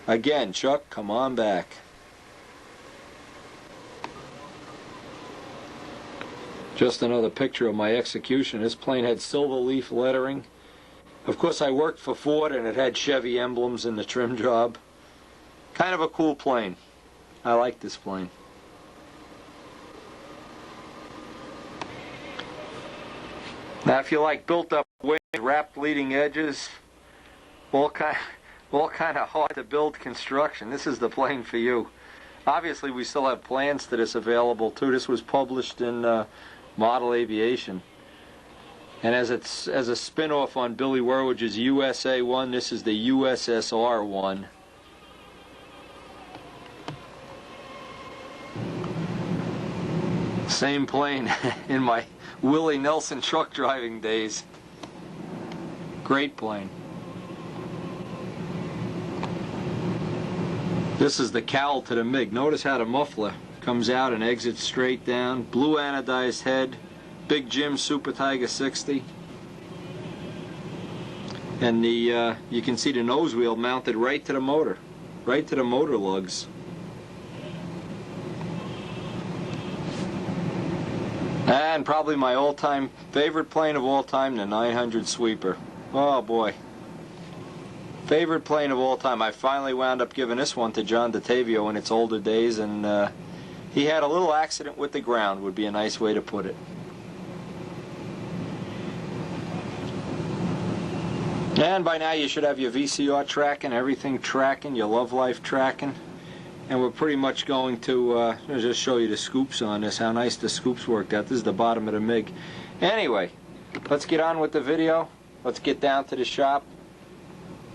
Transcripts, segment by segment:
Again, Chuck, come on back. Just another picture of my execution. This plane had silver leaf lettering. Of course, I worked for Ford and it had Chevy emblems in the trim job. Kind of a cool plane. I like this plane. Now, if you like built-up wings, wrapped leading edges, all kind of hard-to-build construction, this is the plane for you. Obviously, we still have plans to this available too. This was published in Model Aviation, and as a spin-off on Billy Werwich's USA 1, this is the USSR 1. Same plane in my Willie Nelson truck driving days. Great plane. This is the cowl to the MiG. Notice how the muffler comes out and exits straight down. Blue anodized head. Big Jim Super Tiger 60. And the you can see the nose wheel mounted right to the motor. Right to the motor lugs. And probably my all-time favorite plane of all time, the 900 Sweeper. Oh boy. Favorite plane of all time. I finally wound up giving this one to John DeTavio in its older days, and he had a little accident with the ground, would be a nice way to put it. And by now you should have your VCR tracking, everything tracking, your Love Life tracking. And we're pretty much going to just show you the scoops on this, how nice the scoops worked out. This is the bottom of the MiG. Anyway, let's get on with the video. Let's get down to the shop.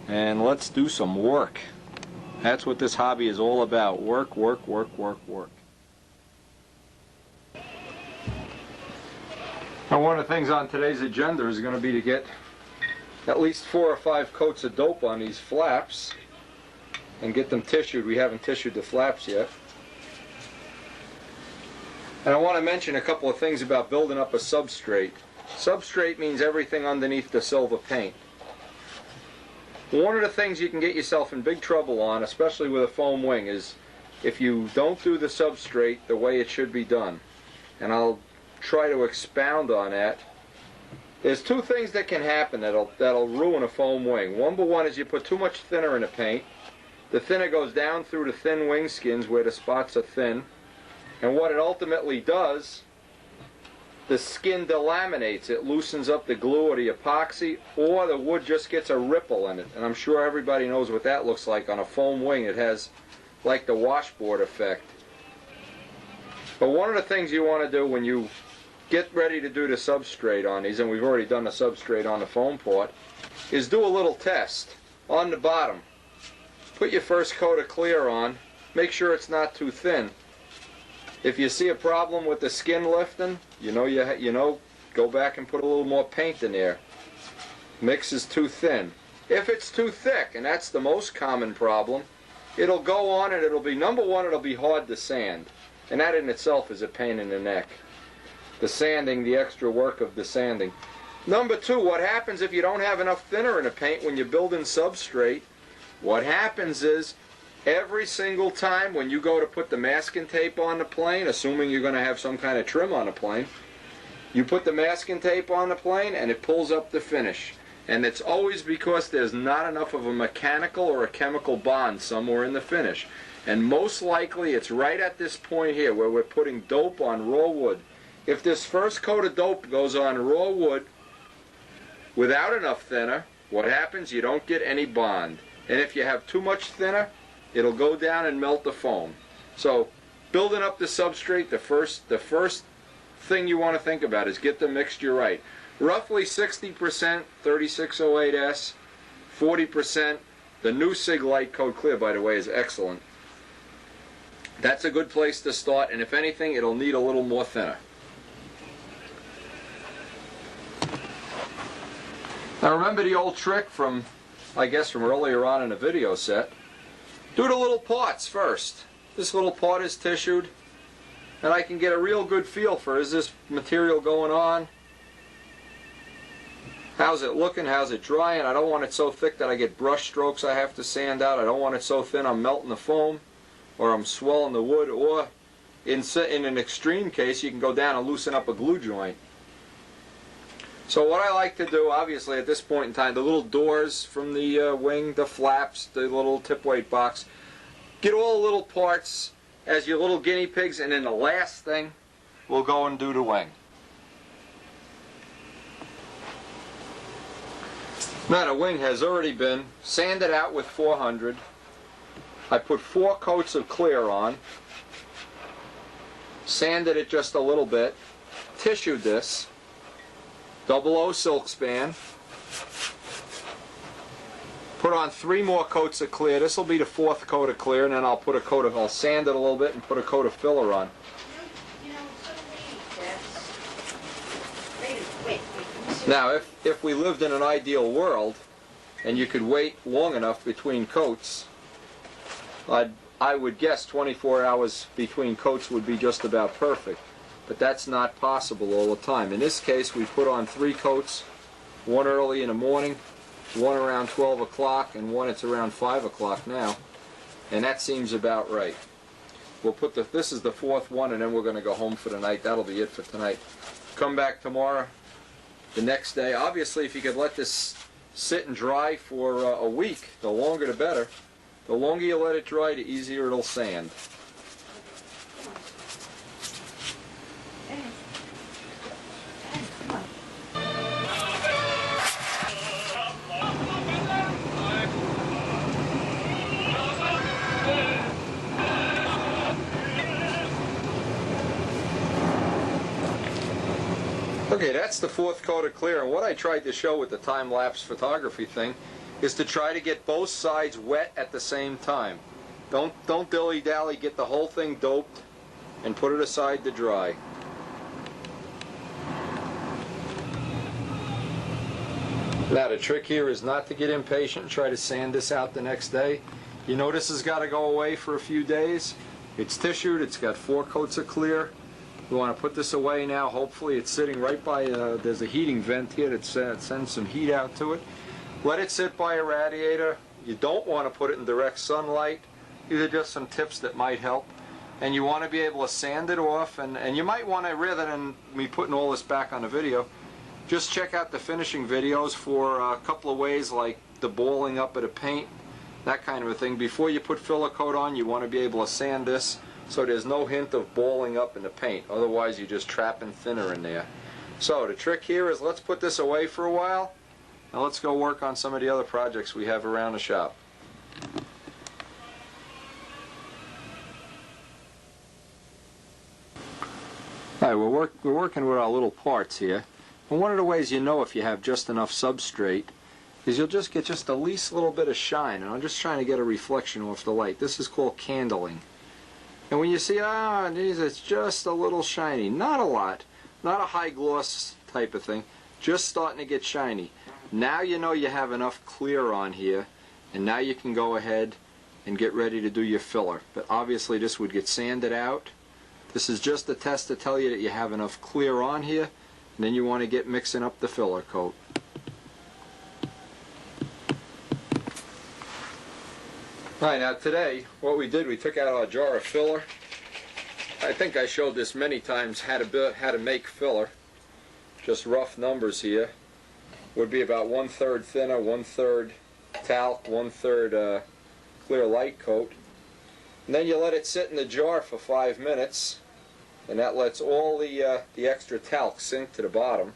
And let's do some work. That's what this hobby is all about. Work, work, work, work, work. Now, one of the things on today's agenda is going to be to get at least 4 or 5 coats of dope on these flaps and get them tissued. We haven't tissued the flaps yet. And I want to mention a couple of things about building up a substraight. Substraight means everything underneath the silver paint. One of the things you can get yourself in big trouble on, especially with a foam wing, is if you don't do the substraight the way it should be done. And I'll try to expound on that. There's 2 things that can happen that'll ruin a foam wing. Number one is you put too much thinner in the paint. The thinner goes down through the thin wing skins where the spots are thin. And what it ultimately does, the skin delaminates. It loosens up the glue or the epoxy, or the wood just gets a ripple in it. And I'm sure everybody knows what that looks like on a foam wing. It has like the washboard effect. But one of the things you want to do when you get ready to do the substrate on these, and we've already done the substrate on the foam part, is do a little test on the bottom. Put your first coat of clear on. Make sure it's not too thin. If you see a problem with the skin lifting, you know, go back and put a little more paint in there. Mix is too thin. If it's too thick, and that's the most common problem, it'll go on and it'll be, number one, it'll be hard to sand. And that in itself is a pain in the neck. The sanding, the extra work of the sanding. Number two, what happens if you don't have enough thinner in the paint when you're building substrate? What happens is, every single time when you go to put the masking tape on the plane, assuming you're going to have some kind of trim on the plane, you put the masking tape on the plane and it pulls up the finish. And it's always because there's not enough of a mechanical or a chemical bond somewhere in the finish. And most likely it's right at this point here where we're putting dope on raw wood. If this first coat of dope goes on raw wood without enough thinner, what happens? You don't get any bond. And if you have too much thinner, it'll go down and melt the foam. So building up the substrate, the first thing you want to think about is get the mixture right. Roughly 60% 3608S, 40%. The new SIG Light Coat Clear, by the way, is excellent. That's a good place to start, and if anything, it'll need a little more thinner. Now remember the old trick from, I guess, from earlier on in the video set. Do the little parts first. This little part is tissued, and I can get a real good feel for, is this material going on? How's it looking? How's it drying? I don't want it so thick that I get brush strokes I have to sand out. I don't want it so thin I'm melting the foam or I'm swelling the wood, or in an extreme case you can go down and loosen up a glue joint. So what I like to do, obviously at this point in time, the little doors from the wing, the flaps, the little tip weight box, get all the little parts as your little guinea pigs, and then the last thing we'll go and do the wing. Now the wing has already been sanded out with 400. I put 4 coats of clear on, sanded it just a little bit, tissued this, 00 silk span, put on 3 more coats of clear. This will be the 4th coat of clear, and then I'll put a coat of, I'll sand it a little bit and put a coat of filler on. Now, if we lived in an ideal world, and you could wait long enough between coats, I would guess 24 hours between coats would be just about perfect. But that's not possible all the time. In this case, we put on 3 coats, 1 early in the morning, 1 around 12 o'clock, and 1 it's around 5 o'clock now. And that seems about right. We'll put this is the 4th one, and then we're going to go home for the night. That'll be it for tonight. Come back tomorrow. The next day, obviously, if you could let this sit and dry for a week, the longer the better. The longer you let it dry, the easier it'll sand. Okay, that's the 4th coat of clear, and what I tried to show with the time-lapse photography thing is to try to get both sides wet at the same time. Don't dilly-dally, get the whole thing doped and put it aside to dry. Now the trick here is not to get impatient and try to sand this out the next day. You know this has got to go away for a few days. It's tissued, it's got 4 coats of clear. We want to put this away now. Hopefully it's sitting right by, there's a heating vent here that sends some heat out to it. Let it sit by a radiator. You don't want to put it in direct sunlight. These are just some tips that might help. And you want to be able to sand it off, and you might want to, rather than me putting all this back on the video, just check out the finishing videos for a couple of ways, like the balling up of the paint, that kind of a thing. Before you put filler coat on, you want to be able to sand this so there's no hint of balling up in the paint. Otherwise you're just trapping thinner in there. So the trick here is, let's put this away for a while, and let's go work on some of the other projects we have around the shop. Alright, we're working with our little parts here. And one of the ways you know if you have just enough substrate is you'll just get just the least little bit of shine. And I'm just trying to get a reflection off the light. This is called candling. And when you see, geez, it's just a little shiny. Not a lot. Not a high gloss type of thing. Just starting to get shiny. Now you know you have enough clear on here. And now you can go ahead and get ready to do your filler. But obviously this would get sanded out. This is just a test to tell you that you have enough clear on here. And then you want to get mixing up the filler coat. Alright, now today, what we did, we took out our jar of filler. I think I showed this many times, how to make filler. Just rough numbers here. Would be about 1/3 thinner, 1/3 talc, 1/3 clear light coat. And then you let it sit in the jar for 5 minutes. And that lets all the extra talc sink to the bottom.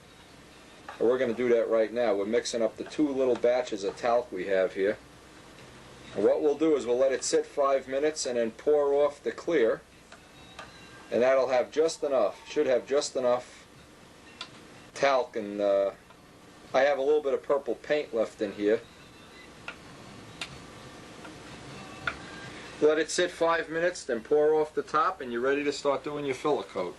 And we're going to do that right now. We're mixing up the 2 little batches of talc we have here. And what we'll do is we'll let it sit 5 minutes and then pour off the clear. And that'll have just enough, should have just enough talc. And I have a little bit of purple paint left in here. Let it sit 5 minutes, then pour off the top, and you're ready to start doing your filler coat.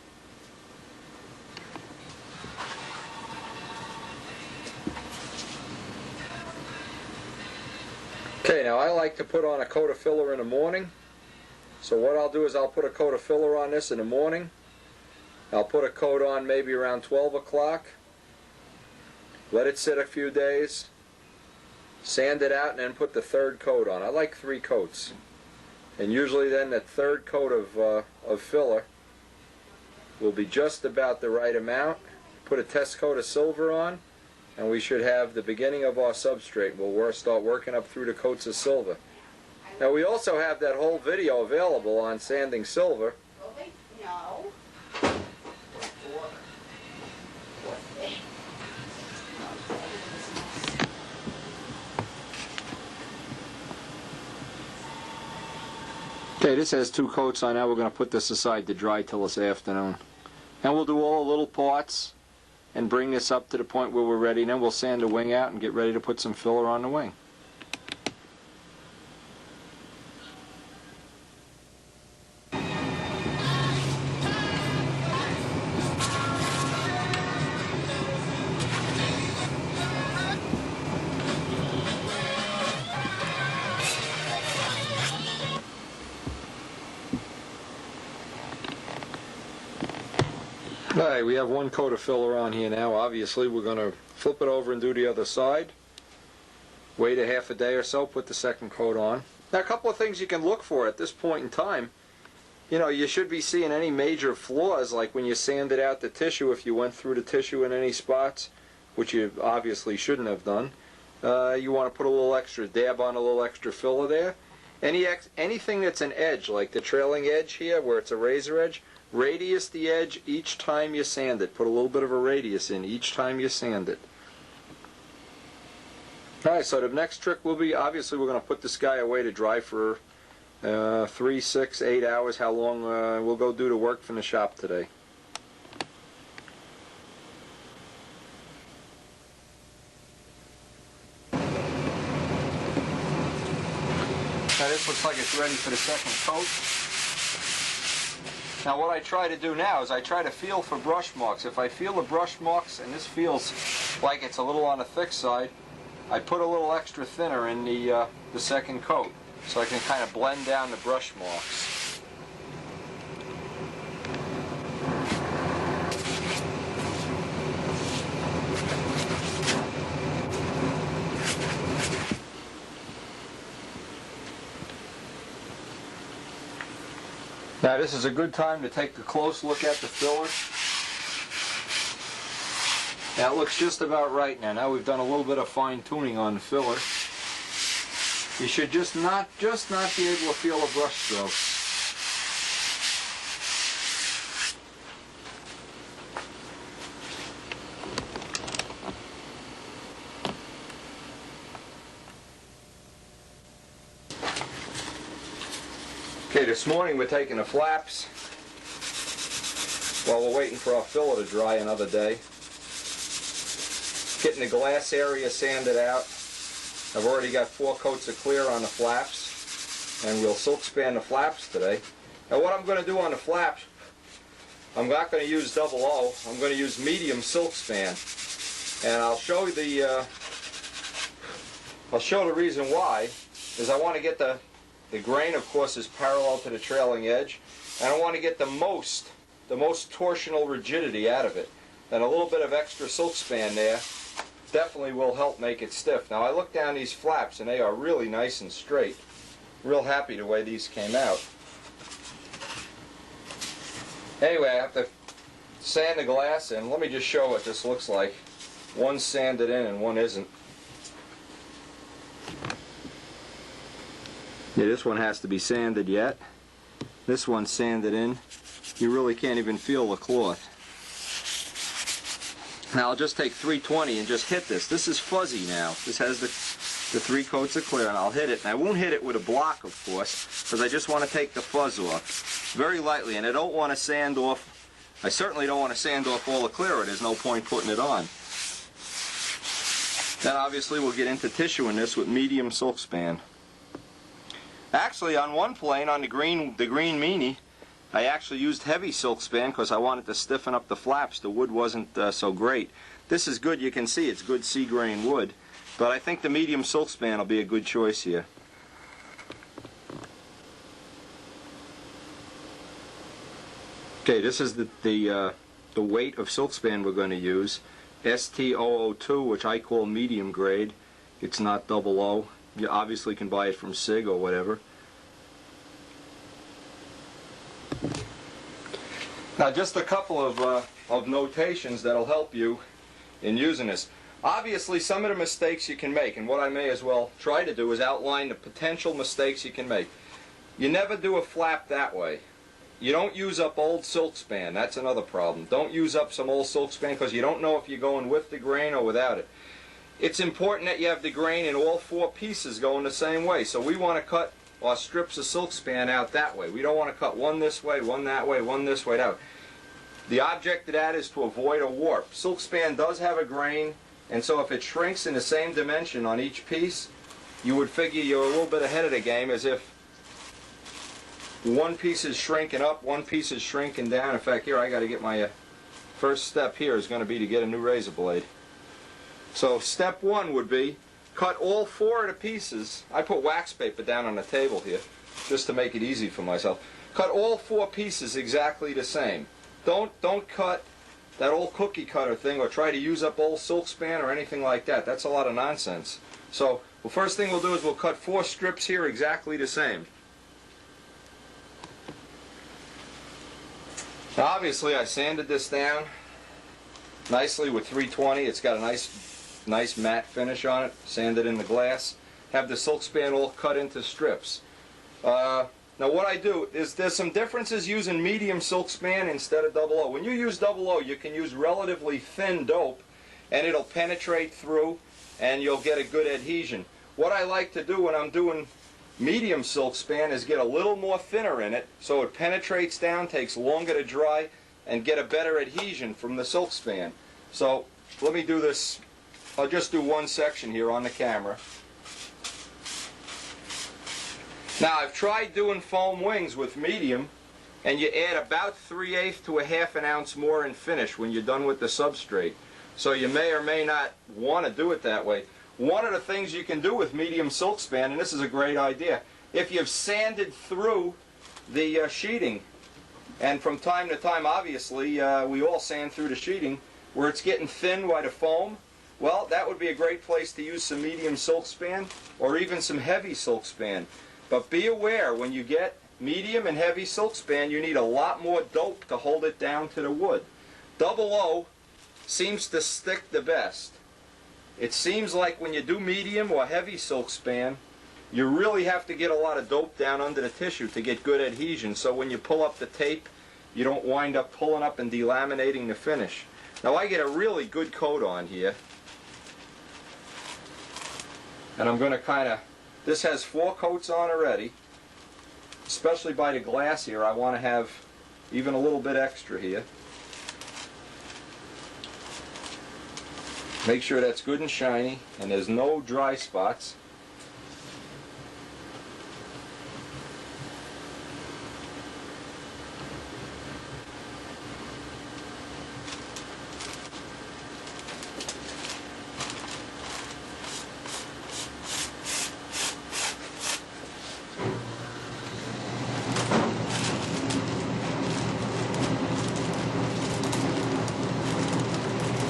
Okay, now I like to put on a coat of filler in the morning. So what I'll do is I'll put a coat of filler on this in the morning. I'll put a coat on maybe around 12 o'clock. let it sit a few days, sand it out, and then put the third coat on. I like 3 coats. And usually then that third coat of filler will be just about the right amount. Put a test coat of silver on, and we should have the beginning of our substrate. We'll start working up through the coats of silver. Now we also have that whole video available on sanding silver. No. Okay, this has 2 coats on. Now we're going to put this aside to dry till this afternoon. And we'll do all the little parts and bring this up to the point where we're ready. And then we'll sand the wing out and get ready to put some filler on the wing. Alright, we have 1 coat of filler on here now. Obviously we're going to flip it over and do the other side. Wait a half a day or so, put the second coat on. Now a couple of things you can look for at this point in time. You know, you should be seeing any major flaws, like when you sanded out the tissue, if you went through the tissue in any spots, which you obviously shouldn't have done. You want to put a little extra dab on, a little extra filler there. Anything that's an edge, like the trailing edge here where it's a razor edge, radius the edge each time you sand it. Put a little bit of a radius in each time you sand it. Alright, so the next trick will be, obviously we're going to put this guy away to dry for 3, 6, 8 hours, how long we'll go do the work from the shop today. Now this looks like it's ready for the second coat. Now what I try to do now is I try to feel for brush marks. If I feel the brush marks and this feels like it's a little on the thick side, I put a little extra thinner in the second coat so I can kind of blend down the brush marks. Now this is a good time to take a close look at the filler. Now it looks just about right now. Now we've done a little bit of fine tuning on the filler. You should just not be able to feel a brush stroke. Okay, this morning we're taking the flaps while we're waiting for our filler to dry another day. Getting the glass area sanded out. I've already got 4 coats of clear on the flaps, and we'll silk span the flaps today. Now what I'm going to do on the flaps, I'm not going to use double O, I'm going to use medium silk span. And I'll show the reason why, is I want to get the grain, of course, is parallel to the trailing edge, and I want to get the most torsional rigidity out of it. And a little bit of extra silk span there definitely will help make it stiff. Now I look down these flaps and they are really nice and straight. Real happy the way these came out. Anyway, I have to sand the glass in. Let me just show what this looks like. One's sanded in and one isn't. Yeah, this one has to be sanded yet. This one's sanded in. You really can't even feel the cloth. Now I'll just take 320 and just hit this. This is fuzzy now. This has the 3 coats of clear, and I'll hit it. And I won't hit it with a block, of course, because I just want to take the fuzz off very lightly. And I don't want to sand off, I certainly don't want to sand off all the clear, or there's no point putting it on. Then obviously we'll get into tissue in this with medium silk span. Actually, on one plane, on the green meanie, I actually used heavy silk span because I wanted to stiffen up the flaps. The wood wasn't so great. This is good. You can see it's good sea-grain wood, but I think the medium silk span will be a good choice here. Okay, this is the weight of silk span we're going to use. ST002, which I call medium grade. It's not 00. You obviously can buy it from SIG or whatever. Now just a couple of notations that'll help you in using this. Obviously some of the mistakes you can make, and what I may as well try to do is outline the potential mistakes you can make. You never do a flap that way. You don't use up old silk span. That's another problem. Don't use up some old silk span because you don't know if you're going with the grain or without it. It's important that you have the grain in all four pieces going the same way. So we want to cut our strips of silk span out that way. We don't want to cut one this way, one that way, one this way, that way. The object of that is to avoid a warp. Silk span does have a grain, and so if it shrinks in the same dimension on each piece, you would figure you're a little bit ahead of the game, as if one piece is shrinking up, one piece is shrinking down. In fact, here I got to get my first step here is going to be to get a new razor blade. So step one would be cut all four of the pieces. I put wax paper down on the table here just to make it easy for myself. Cut all four pieces exactly the same. Don't cut that old cookie cutter thing or try to use up old silk span or anything like that. That's a lot of nonsense. So the first thing we'll do is we'll cut four strips here exactly the same. Now obviously I sanded this down nicely with 320. It's got a nice matte finish on it. Sanded in the glass. Have the silk span all cut into strips. Now what I do is there's some differences using medium silk span instead of 00. When you use 00, you can use relatively thin dope and it'll penetrate through and you'll get a good adhesion. What I like to do when I'm doing medium silk span is get a little more thinner in it so it penetrates down, takes longer to dry, and get a better adhesion from the silk span. So let me do this. I'll just do one section here on the camera. Now I've tried doing foam wings with medium, and you add about 3/8 to a half an ounce more in finish when you're done with the substrate. So you may or may not want to do it that way. One of the things you can do with medium silk span, and this is a great idea, if you've sanded through the sheeting, and from time to time obviously we all sand through the sheeting where it's getting thin by the foam, well that would be a great place to use some medium silk span or even some heavy silk span. But be aware, when you get medium and heavy silk span, you need a lot more dope to hold it down to the wood. 00 seems to stick the best. It seems like when you do medium or heavy silk span, you really have to get a lot of dope down under the tissue to get good adhesion. So when you pull up the tape, you don't wind up pulling up and delaminating the finish. Now I get a really good coat on here. And I'm going to kind of... This has 4 coats on already, especially by the glass here. I want to have even a little bit extra here. Make sure that's good and shiny and there's no dry spots.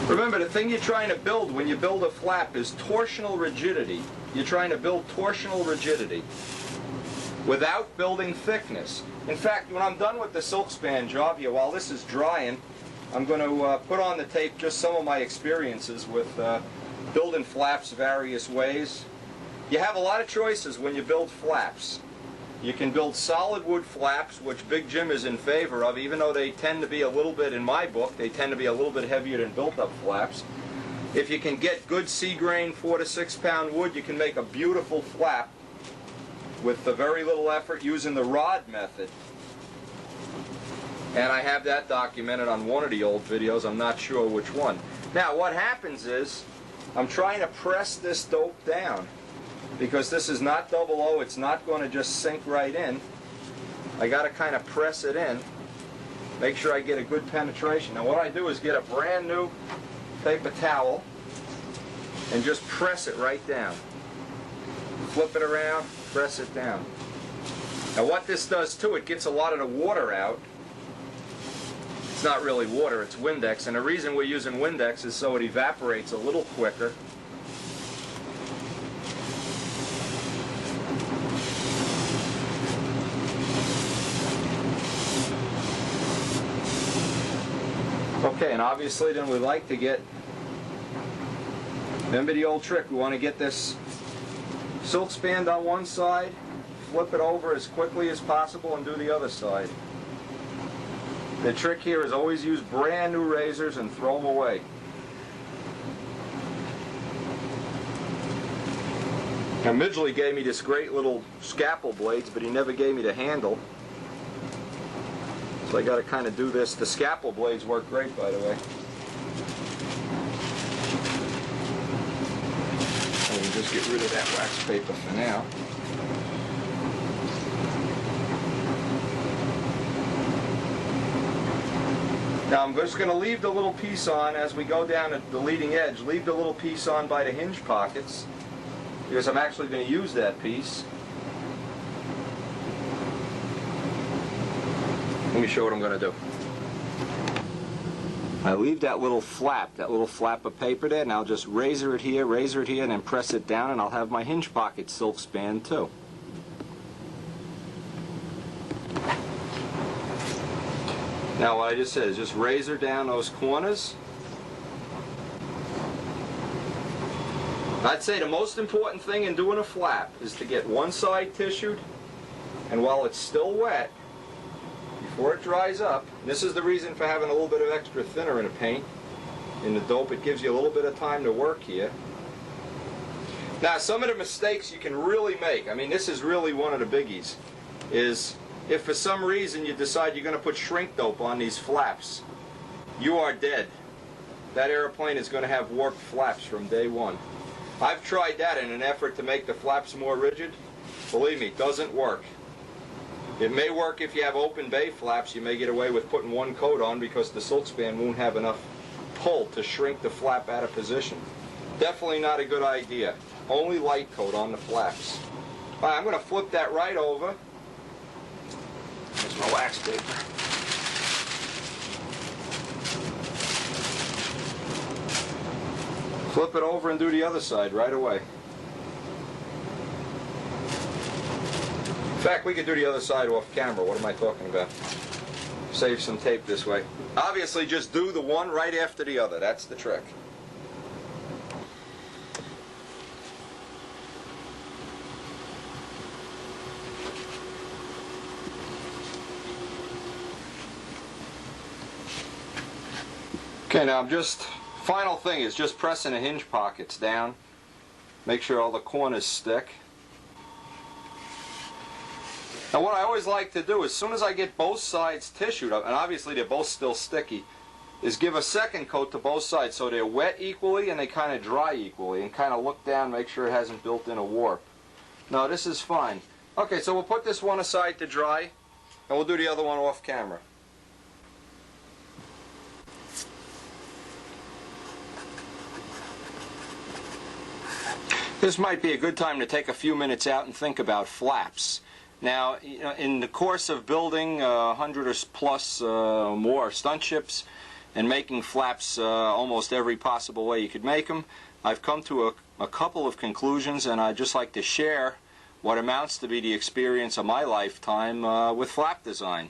Remember, the thing you're trying to build when you build a flap is torsional rigidity. You're trying to build torsional rigidity without building thickness. In fact, when I'm done with the silk span job here, while this is drying, I'm going to put on the tape just some of my experiences with building flaps various ways. You have a lot of choices when you build flaps. You can build solid wood flaps, which Big Jim is in favor of, even though they tend to be a little bit, in my book, they tend to be a little bit heavier than built-up flaps. If you can get good sea-grain 4 to 6 pound wood, you can make a beautiful flap with very little effort using the rod method. And I have that documented on one of the old videos. I'm not sure which one. Now, what happens is, I'm trying to press this dope down. Because this is not 00, it's not going to just sink right in. I got to kind of press it in, make sure I get a good penetration. Now what I do is get a brand new paper towel and just press it right down. Flip it around, press it down. Now what this does too, it gets a lot of the water out It's not really water, it's Windex, and the reason we're using Windex is so it evaporates a little quicker. Okay, and obviously then we like to get, remember the old trick, we want to get this silk span on one side, flip it over as quickly as possible and do the other side. The trick here is always use brand new razors and throw them away. Now Midgley gave me this great little scalpel blades, but he never gave me the handle. So I got to kind of do this. The scalpel blades work great, by the way. And we just get rid of that wax paper for now. Now I'm just going to leave the little piece on as we go down at the leading edge. Leave the little piece on by the hinge pockets, because I'm actually going to use that piece. Let me show what I'm going to do. I leave that little flap of paper there, and I'll just razor it here, and then press it down, and I'll have my hinge pocket silk span too. Now what I just said is just razor down those corners. I'd say the most important thing in doing a flap is to get one side tissued, and while it's still wet, before it dries up, and this is the reason for having a little bit of extra thinner in the paint, in the dope, it gives you a little bit of time to work here. Now some of the mistakes you can really make, I mean this is really one of the biggies, is if for some reason you decide you're going to put shrink dope on these flaps, you are dead. That airplane is going to have warped flaps from day one. I've tried that in an effort to make the flaps more rigid. Believe me, it doesn't work. It may work if you have open bay flaps. You may get away with putting one coat on because the silk span won't have enough pull to shrink the flap out of position. Definitely not a good idea. Only light coat on the flaps. All right, I'm going to flip that right over. There's my wax paper. Flip it over and do the other side right away. In fact, we could do the other side off camera. What am I talking about? Save some tape this way. Obviously, just do the one right after the other. That's the trick. Okay, now final thing is just pressing the hinge pockets down. Make sure all the corners stick. Now what I always like to do, as soon as I get both sides tissued up, and obviously they're both still sticky, is give a second coat to both sides so they're wet equally and they kind of dry equally, and kind of look down, make sure it hasn't built in a warp. No, this is fine. Okay, so we'll put this one aside to dry, and we'll do the other one off camera. This might be a good time to take a few minutes out and think about flaps. Now, you know, in the course of building 100 or plus more stunt ships and making flaps almost every possible way you could make them, I've come to a couple of conclusions, and I'd just like to share what amounts to be the experience of my lifetime with flap design.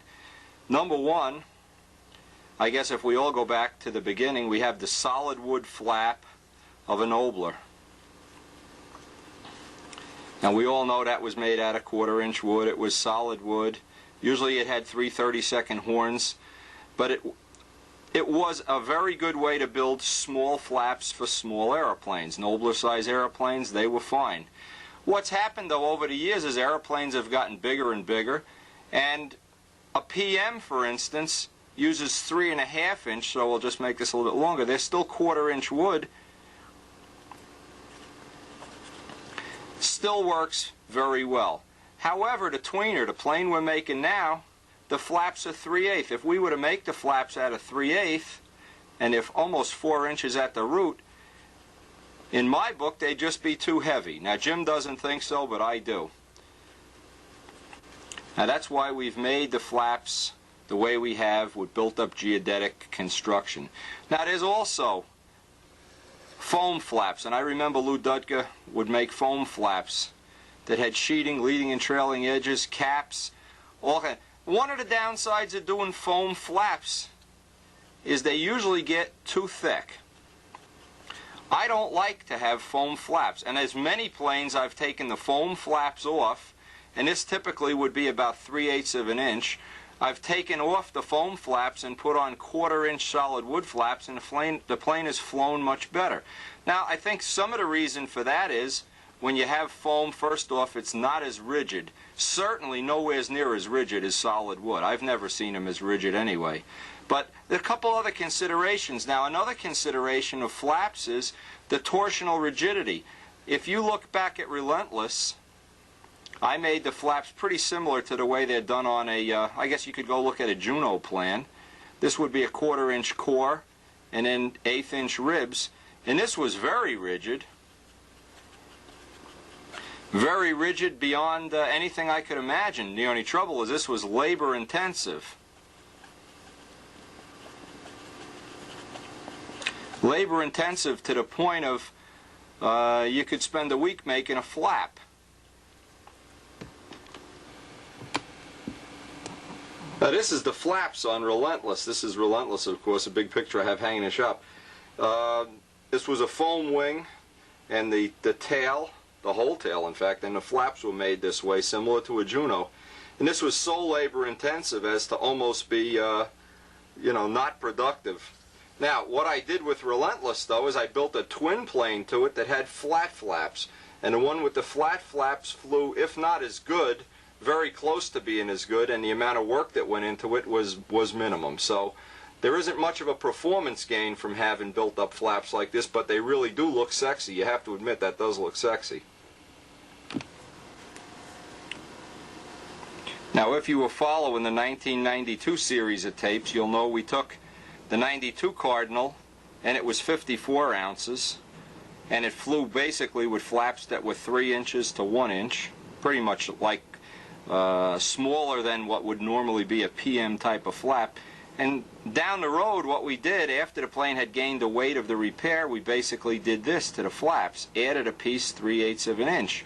Number one, I guess if we all go back to the beginning, we have the solid wood flap of a Nobler. Now we all know that was made out of 1/4-inch wood. It was solid wood. Usually it had 3 30-second horns, but it was a very good way to build small flaps for small airplanes. Nobler size airplanes, they were fine. What's happened though over the years is airplanes have gotten bigger and bigger, and a PM, for instance, uses 3.5-inch, so we'll just make this a little bit longer. They're still 1/4-inch wood. Still works very well. However, the tweener, the plane we're making now, the flaps are 3/8. If we were to make the flaps out of 3/8, and if almost 4 inches at the root, in my book they'd just be too heavy. Now Jim doesn't think so, but I do. Now that's why we've made the flaps the way we have with built-up geodetic construction. Now there's also foam flaps, and I remember Lou Dudka would make foam flaps that had sheeting, leading and trailing edges, caps, all kind. One of the downsides of doing foam flaps is they usually get too thick. I don't like to have foam flaps, and as many planes I've taken the foam flaps off, and this typically would be about 3/8 of an inch. I've taken off the foam flaps and put on 1/4 inch solid wood flaps, and the plane has flown much better. Now I think some of the reason for that is when you have foam, first off, it's not as rigid. Certainly nowhere near as rigid as solid wood. I've never seen them as rigid anyway. But there are a couple other considerations. Now another consideration of flaps is the torsional rigidity. If you look back at Relentless, I made the flaps pretty similar to the way they're done on a, I guess you could go look at a Juno plan. This would be a 1/4 inch core and then 1/8 inch ribs. And this was very rigid. Very rigid beyond anything I could imagine. The only trouble is this was labor intensive. Labor intensive to the point of you could spend a week making a flap. Now this is the flaps on Relentless. This is Relentless, of course, a big picture I have hanging in the shop. This was a foam wing, and the tail, the whole tail in fact, and the flaps were made this way, similar to a Juno. And this was so labor intensive as to almost be, you know, not productive. Now, what I did with Relentless, though, is I built a twin plane to it that had flat flaps. And the one with the flat flaps flew, if not as good, very close to being as good, and the amount of work that went into it was minimum. So there isn't much of a performance gain from having built-up flaps like this, but they really do look sexy. You have to admit that does look sexy. Now, if you were following the 1992 series of tapes, you'll know we took the 92 Cardinal, and it was 54 ounces, and it flew basically with flaps that were 3 inches to 1 inch, pretty much like smaller than what would normally be a PM type of flap. And down the road, what we did, after the plane had gained the weight of the repair, we basically did this to the flaps, added a piece 3/8 of an inch.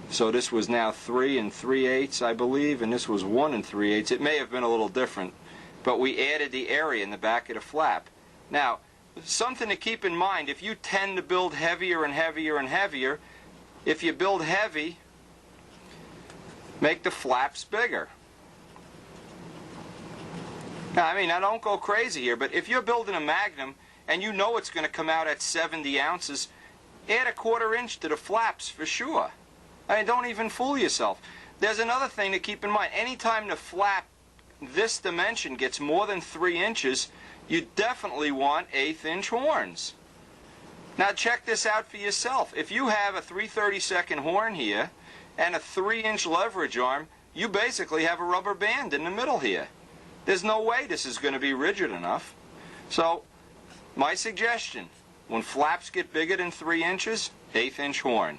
So this was now 3 3/8, I believe, and this was 1 3/8. It may have been a little different, but we added the area in the back of the flap. Now, something to keep in mind, if you tend to build heavier and heavier and heavier, if you build heavy, make the flaps bigger. Now, I mean, I don't go crazy here, but if you're building a Magnum and you know it's going to come out at 70 ounces, add a 1/4 inch to the flaps for sure. I mean, don't even fool yourself. There's another thing to keep in mind. Anytime the flap this dimension gets more than 3 inches, you definitely want 1/8 inch horns. Now check this out for yourself. If you have a 3/32 horn here and a 3 inch leverage arm, you basically have a rubber band in the middle here. There's no way this is going to be rigid enough. So my suggestion, when flaps get bigger than 3 inches, 1/8 inch horn.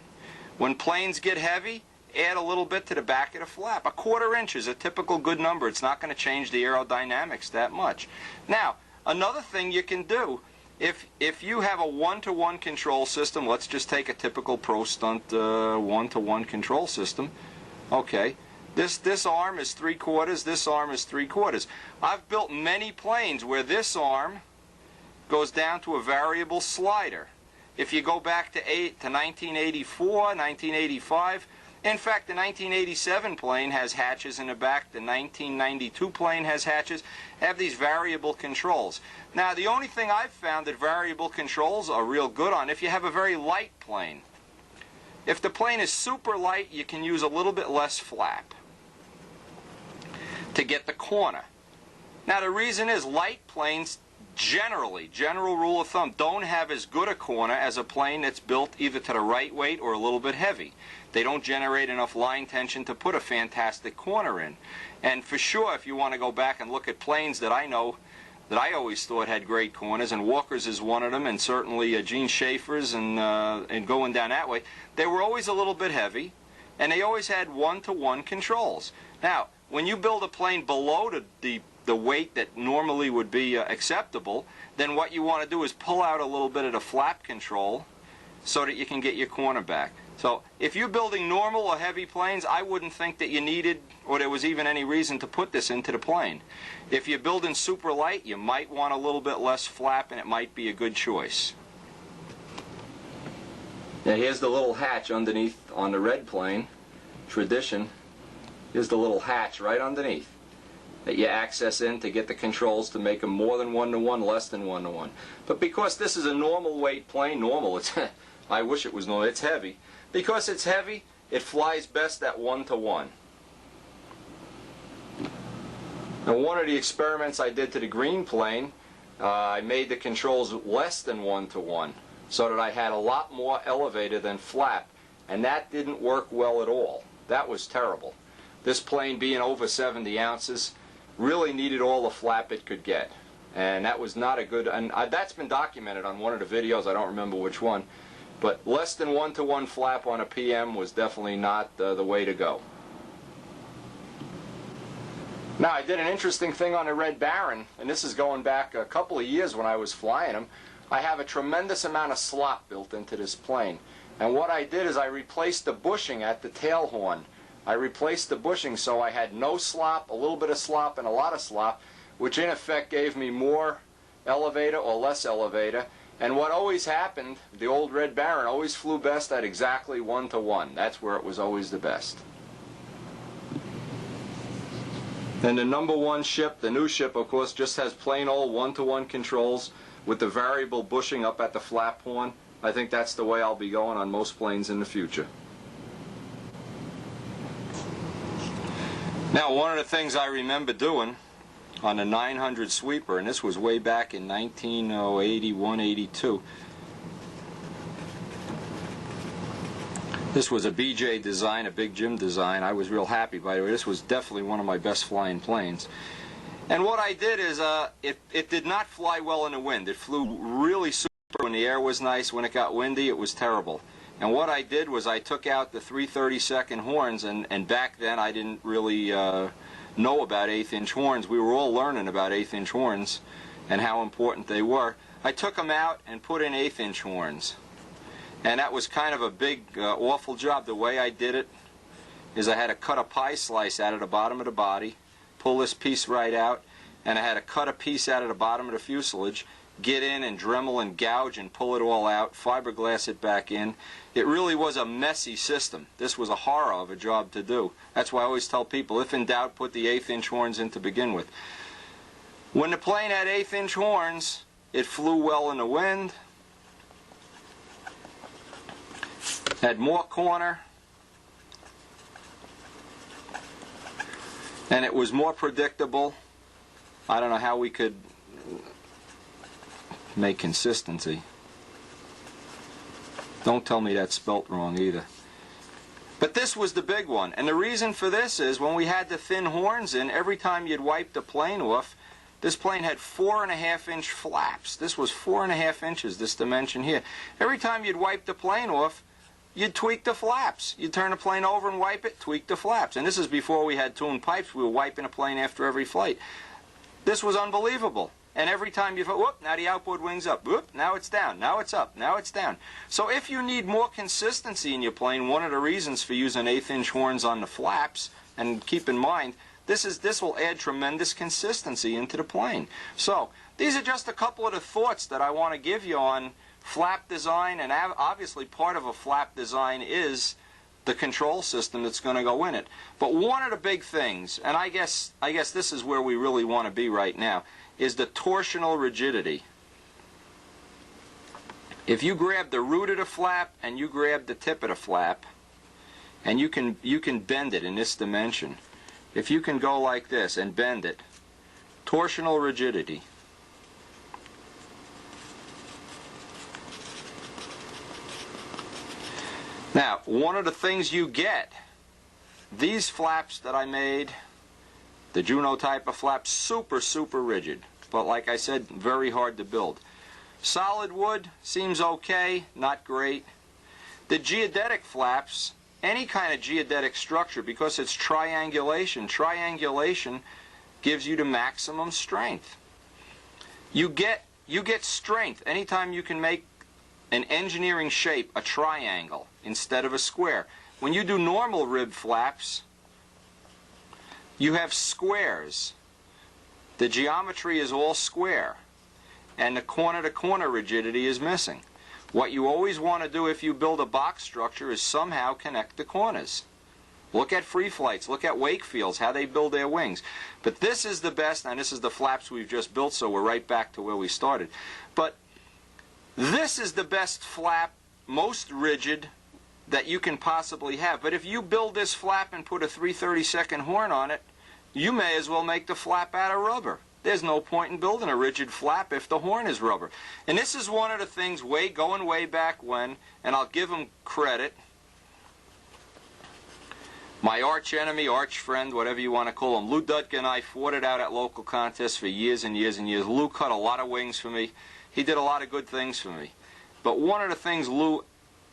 When planes get heavy, add a little bit to the back of the flap. A 1/4 inch is a typical good number. It's not going to change the aerodynamics that much. Now, another thing you can do, if you have a 1-to-1 control system, let's just take a typical Pro Stunt 1-to-1 control system. Okay, this arm is 3/4, this arm is 3/4. I've built many planes where this arm goes down to a variable slider. If you go back to 1984, 1985, in fact, the 1987 plane has hatches in the back. The 1992 plane has hatches. Have these variable controls. Now, the only thing I've found that variable controls are real good on, if you have a very light plane. If the plane is super light, you can use a little bit less flap to get the corner. Now, the reason is light planes generally, general rule of thumb, don't have as good a corner as a plane that's built either to the right weight or a little bit heavy. They don't generate enough line tension to put a fantastic corner in. And for sure, if you want to go back and look at planes that I know that I always thought had great corners, and Walker's is one of them, and certainly Gene Schaefer's, and going down that way, they were always a little bit heavy, and they always had 1-to-1 controls. Now, when you build a plane below the the weight that normally would be acceptable, then what you want to do is pull out a little bit of the flap control so that you can get your corner back. So if you're building normal or heavy planes, I wouldn't think that you needed or there was even any reason to put this into the plane. If you're building super light, you might want a little bit less flap, and it might be a good choice. Now here's the little hatch underneath on the red plane, Tradition. Here's the little hatch right underneath that you access in to get the controls to make them more than 1-to-1, less than 1-to-1. But because this is a normal weight plane, normal, it's I wish it was normal, it's heavy. Because it's heavy, it flies best at 1-to-1. Now one of the experiments I did to the green plane, I made the controls less than 1-to-1 so that I had a lot more elevator than flap, and that didn't work well at all. That was terrible. This plane, being over 70 ounces, really needed all the flap it could get, and that was not a good, and that's been documented on one of the videos, I don't remember which one, but less than 1-to-1 flap on a PM was definitely not the way to go. Now I did an interesting thing on the Red Baron, and this is going back a couple of years when I was flying them. I have a tremendous amount of slop built into this plane, and what I did is I replaced the bushing at the tail horn. I replaced the bushing so I had no slop, a little bit of slop, and a lot of slop, which in effect gave me more elevator or less elevator. And what always happened, the old Red Baron always flew best at exactly 1-to-1. That's where it was always the best. And the number one ship, the new ship, of course, just has plain old 1-to-1 controls with the variable bushing up at the flap horn. I think that's the way I'll be going on most planes in the future. Now, one of the things I remember doing on the 900 sweeper, and this was way back in 1981, 82. This was a BJ design, a Big Jim design. I was real happy, by the way. This was definitely one of my best flying planes. And what I did is, it did not fly well in the wind. It flew really super when the air was nice. When it got windy, it was terrible. And what I did was I took out the 3/32 horns, and back then I didn't really know about 1/8" horns. We were all learning about 1/8" horns and how important they were. I took them out and put in 1/8" horns. And that was kind of a big, awful job. The way I did it is I had to cut a pie slice out of the bottom of the body, pull this piece right out, and I had to cut a piece out of the bottom of the fuselage, get in and Dremel and gouge and pull it all out, fiberglass it back in. It really was a messy system. This was a horror of a job to do. That's why I always tell people, if in doubt, put the 1/8" horns in to begin with. When the plane had 1/8" horns, it flew well in the wind, had more corner, and it was more predictable. I don't know how we could make consistency. Don't tell me that's spelt wrong either. But this was the big one, and the reason for this is when we had the thin horns in, every time you'd wipe the plane off, this plane had 4.5-inch flaps. This was 4.5 inches, this dimension here. Every time you'd wipe the plane off, you'd tweak the flaps. You'd turn the plane over and wipe it, tweak the flaps. And this is before we had tuned pipes. We were wiping a plane after every flight. This was unbelievable. And every time you thought, whoop, now the outboard wing's up, whoop, now it's down, now it's up, now it's down. So if you need more consistency in your plane, one of the reasons for using 1/8" horns on the flaps, and keep in mind, this will add tremendous consistency into the plane. So these are just a couple of the thoughts that I want to give you on flap design, and obviously part of a flap design is the control system that's going to go in it. But one of the big things, and I guess this is where we really want to be right now, is the torsional rigidity. If you grab the root of the flap and you grab the tip of the flap, and you can bend it in this dimension. If you can go like this and bend it, torsional rigidity. Now, one of the things you get, these flaps that I made, the Juno type of flap, super, super rigid. But like I said, very hard to build. Solid wood seems okay, not great. The geodetic flaps, any kind of geodetic structure, because it's triangulation gives you the maximum strength. You get strength anytime you can make an engineering shape a triangle instead of a square. When you do normal rib flaps, you have squares. The geometry is all square, and the corner-to-corner rigidity is missing. What you always want to do if you build a box structure is somehow connect the corners. Look at free flights, look at Wakefields, how they build their wings. But this is the best, and this is the flaps we've just built, so we're right back to where we started. But this is the best flap, most rigid, that you can possibly have. But if you build this flap and put a 3/32 horn on it, you may as well make the flap out of rubber. There's no point in building a rigid flap if the horn is rubber. And this is one of the things going way back when, and I'll give him credit, my arch enemy, arch friend, whatever you want to call him, Lou Dudka and I fought it out at local contests for years and years and years. Lou cut a lot of wings for me. He did a lot of good things for me. But one of the things Lou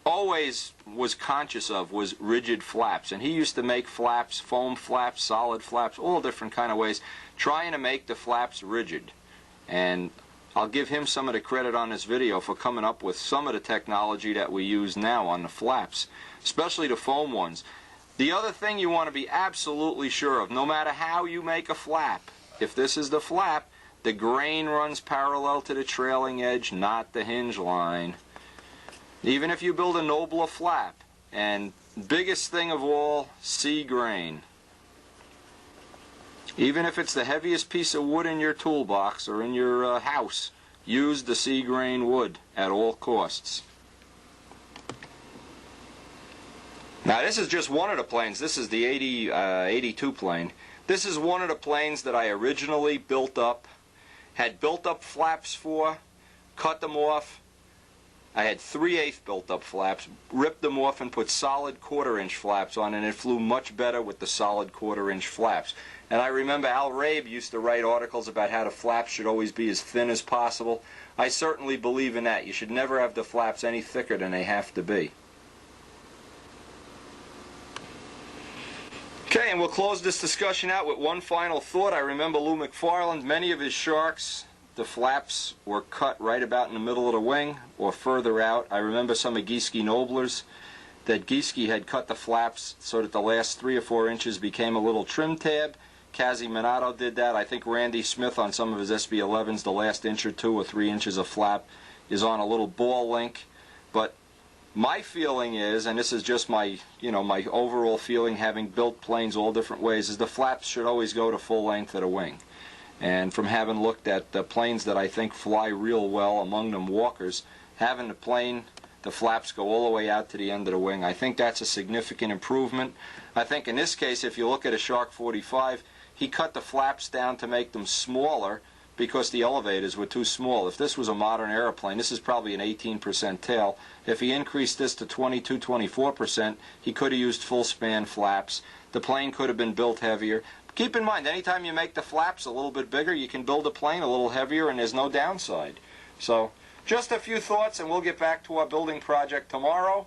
always was conscious of was rigid flaps. And he used to make flaps, foam flaps, solid flaps, all different kind of ways, trying to make the flaps rigid. And I'll give him some of the credit on this video for coming up with some of the technology that we use now on the flaps, especially the foam ones. The other thing you want to be absolutely sure of, no matter how you make a flap, if this is the flap, the grain runs parallel to the trailing edge, not the hinge line. Even if you build a nobler flap, and biggest thing of all, C grain. Even if it's the heaviest piece of wood in your toolbox or in your house, use the C grain wood at all costs. Now this is just one of the planes. This is the 82 plane. This is one of the planes that I originally built up, had built up flaps for, cut them off. I had 3/8 built up flaps, ripped them off and put solid 1/4 inch flaps on, and it flew much better with the solid 1/4 inch flaps. And I remember Al Rabe used to write articles about how the flaps should always be as thin as possible. I certainly believe in that. You should never have the flaps any thicker than they have to be. Okay, and we'll close this discussion out with one final thought. I remember Lou McFarland, many of his sharks, the flaps were cut right about in the middle of the wing or further out. I remember some of Gieske Noblers that Gieske had cut the flaps so that the last 3 or 4 inches became a little trim tab. Kazi Minato did that. I think Randy Smith on some of his SB11s, the last inch or 2 or 3 inches of flap is on a little ball link. But my feeling is, and this is just my, my overall feeling, having built planes all different ways, is the flaps should always go to full length of the wing. And from having looked at the planes that I think fly real well, among them Walkers, having the plane, the flaps go all the way out to the end of the wing, I think that's a significant improvement. I think in this case, if you look at a Shark 45, he cut the flaps down to make them smaller because the elevators were too small. If this was a modern airplane, this is probably an 18% tail. If he increased this to 22, 24%, he could have used full span flaps. The plane could have been built heavier. Keep in mind, anytime you make the flaps a little bit bigger, you can build a plane a little heavier and there's no downside. So, just a few thoughts and we'll get back to our building project tomorrow.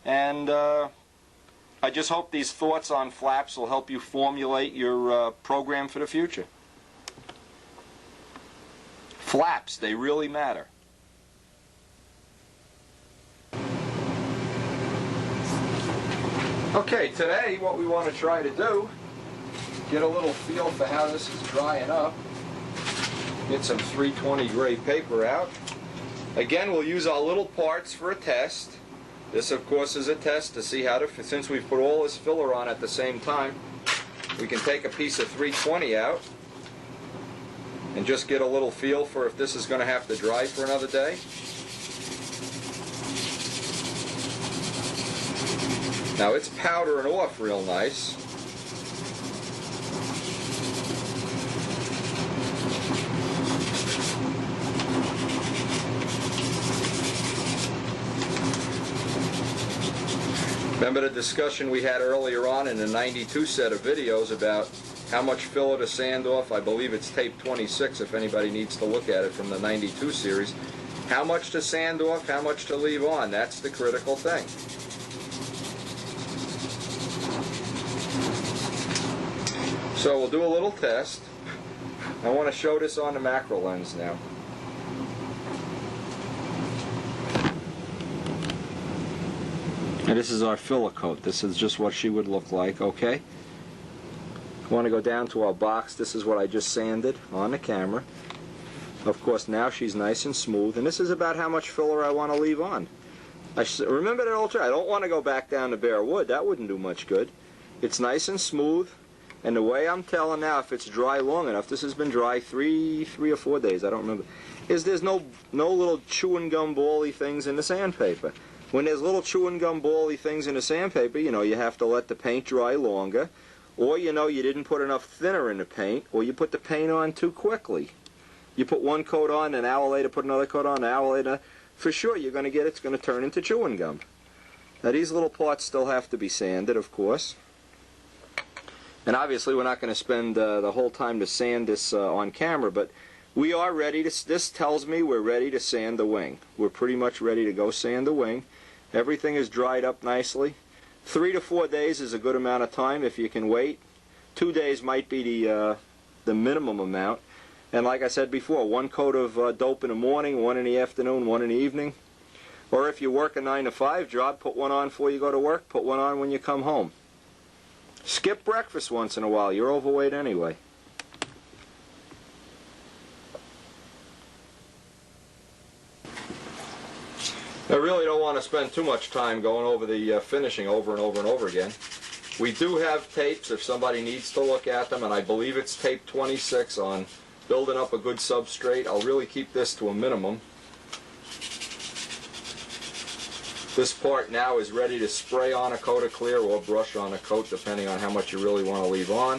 And I just hope these thoughts on flaps will help you formulate your program for the future. Flaps, they really matter. Okay, today what we want to try to do, get a little feel for how this is drying up. Get some 320 gray paper out. Again, we'll use our little parts for a test. This, of course, is a test to see how to, since we've put all this filler on at the same time, we can take a piece of 320 out and just get a little feel for if this is going to have to dry for another day. Now it's powdering off real nice. Remember the discussion we had earlier on in the 92 set of videos about how much filler to sand off? I believe it's tape 26 if anybody needs to look at it from the 92 series. How much to sand off, how much to leave on? That's the critical thing. So we'll do a little test. I want to show this on the macro lens now. And this is our Fillercoat. This is just what she would look like, okay? I want to go down to our box. This is what I just sanded on the camera. Of course, now she's nice and smooth, and this is about how much filler I want to leave on. Remember that old trick? I don't want to go back down to bare wood. That wouldn't do much good. It's nice and smooth, and the way I'm telling now, if it's dry long enough, this has been dry three or 4 days, I don't remember, is there's no little chewing gum bally things in the sandpaper. When there's little chewing gum bally things in the sandpaper, you know, you have to let the paint dry longer, or you know you didn't put enough thinner in the paint, or you put the paint on too quickly. You put one coat on, an hour later put another coat on, an hour later, for sure you're going to get it's going to turn into chewing gum. Now these little parts still have to be sanded, of course. And obviously we're not going to spend the whole time to sand this on camera, but we are ready to, this tells me we're ready to sand the wing. We're pretty much ready to go sand the wing. Everything is dried up nicely. 3 to 4 days is a good amount of time if you can wait. 2 days might be the minimum amount. And like I said before, one coat of dope in the morning, one in the afternoon, one in the evening. Or if you work a 9 to 5 job, put one on before you go to work, put one on when you come home. Skip breakfast once in a while. You're overweight anyway. I really don't want to spend too much time going over the finishing over and over and over again. We do have tapes if somebody needs to look at them, and I believe it's tape 26 on building up a good substrate. I'll really keep this to a minimum. This part now is ready to spray on a coat of clear or brush on a coat, depending on how much you really want to leave on.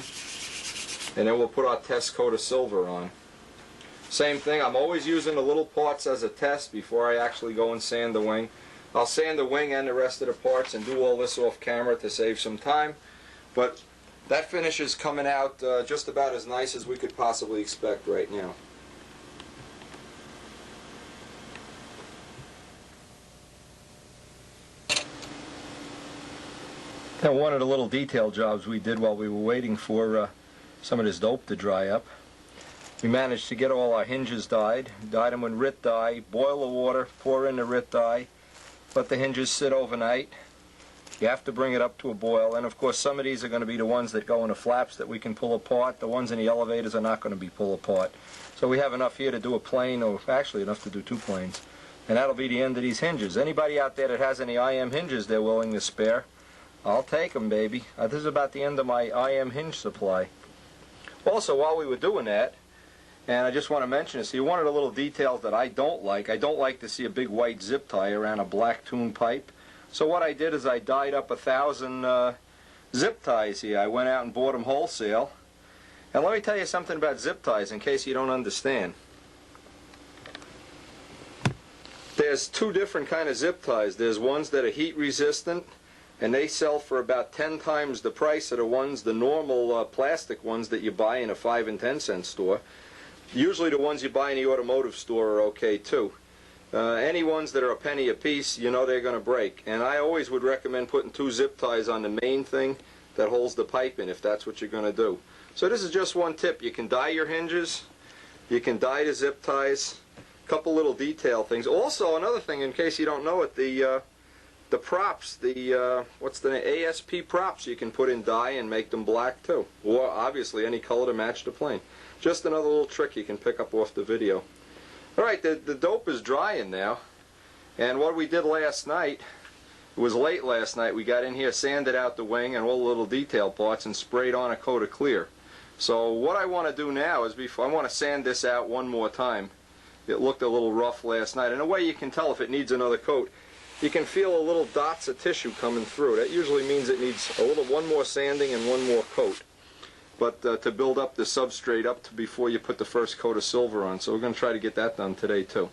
And then we'll put our test coat of silver on. Same thing, I'm always using the little parts as a test before I actually go and sand the wing. I'll sand the wing and the rest of the parts and do all this off camera to save some time. But that finish is coming out just about as nice as we could possibly expect right now. Now, one of the little detail jobs we did while we were waiting for some of this dope to dry up, we managed to get all our hinges dyed them with RIT dye, boil the water, pour in the RIT dye, let the hinges sit overnight. You have to bring it up to a boil, and of course some of these are going to be the ones that go in the flaps that we can pull apart. The ones in the elevators are not going to be pulled apart. So we have enough here to do a plane, or actually enough to do 2 planes. And that'll be the end of these hinges. Anybody out there that has any IM hinges they're willing to spare, I'll take them, baby. This is about the end of my IM hinge supply. Also, while we were doing that, and I just want to mention this, one of the little details that I don't like to see a big white zip tie around a black tune pipe. So what I did is I dyed up 1,000 zip ties here. I went out and bought them wholesale. And let me tell you something about zip ties in case you don't understand. There's 2 different kind of zip ties. There's ones that are heat resistant, and they sell for about 10 times the price of the normal plastic ones that you buy in a 5 and 10 cent store. Usually the ones you buy in the automotive store are okay too. Any ones that are a penny a piece, you know they're going to break. And I always would recommend putting 2 zip ties on the main thing that holds the pipe in if that's what you're going to do. So this is just one tip. You can dye your hinges, you can dye the zip ties, a couple little detail things. Also, another thing, in case you don't know it, the props, what's the name, ASP props, you can put in dye and make them black too. Or obviously any color to match the plane. Just another little trick you can pick up off the video. Alright, the dope is drying now. And what we did last night, it was late last night, we got in here, sanded out the wing and all the little detail parts and sprayed on a coat of clear. So what I want to do now is I want to sand this out one more time. It looked a little rough last night. And a way you can tell if it needs another coat, you can feel a little dots of tissue coming through. That usually means it needs one more sanding and one more coat. But to build up the substrate up to before you put the first coat of silver on. So we're going to try to get that done today too.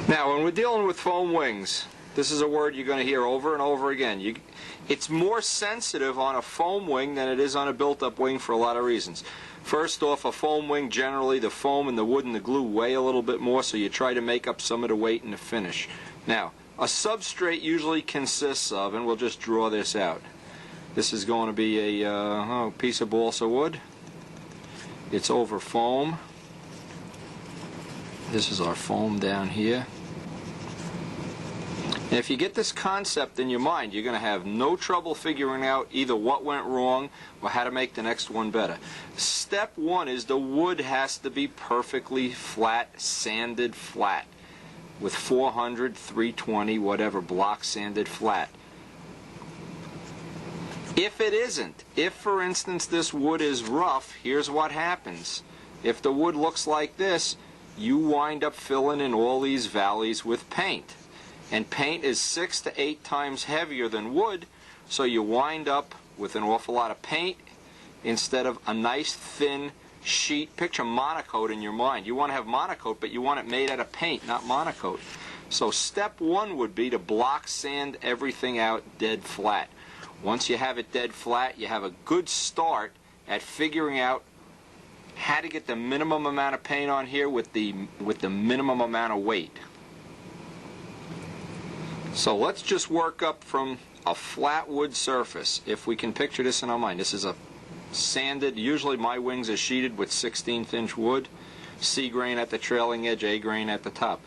Now, when we're dealing with foam wings, this is a word you're going to hear over and over again. It's more sensitive on a foam wing than it is on a built-up wing for a lot of reasons. First off, a foam wing, generally the foam and the wood and the glue weigh a little bit more, so you try to make up some of the weight in the finish. Now, a substrate usually consists of, and we'll just draw this out. This is going to be a piece of balsa wood. It's over foam. This is our foam down here. And if you get this concept in your mind, you're going to have no trouble figuring out either what went wrong or how to make the next one better. Step one is the wood has to be perfectly flat, sanded flat, with 400, 320, whatever, block sanded flat. If it isn't, if for instance this wood is rough, here's what happens. If the wood looks like this, you wind up filling in all these valleys with paint. And paint is 6 to 8 times heavier than wood, so you wind up with an awful lot of paint instead of a nice thin sheet. Picture monocoat in your mind. You want to have monocoat, but you want it made out of paint, not monocoat. So step one would be to block sand everything out dead flat. Once you have it dead flat, you have a good start at figuring out how to get the minimum amount of paint on here with the minimum amount of weight. So let's just work up from a flat wood surface. If we can picture this in our mind, this is a sanded, usually my wings are sheeted with 16th inch wood, C grain at the trailing edge, A grain at the top.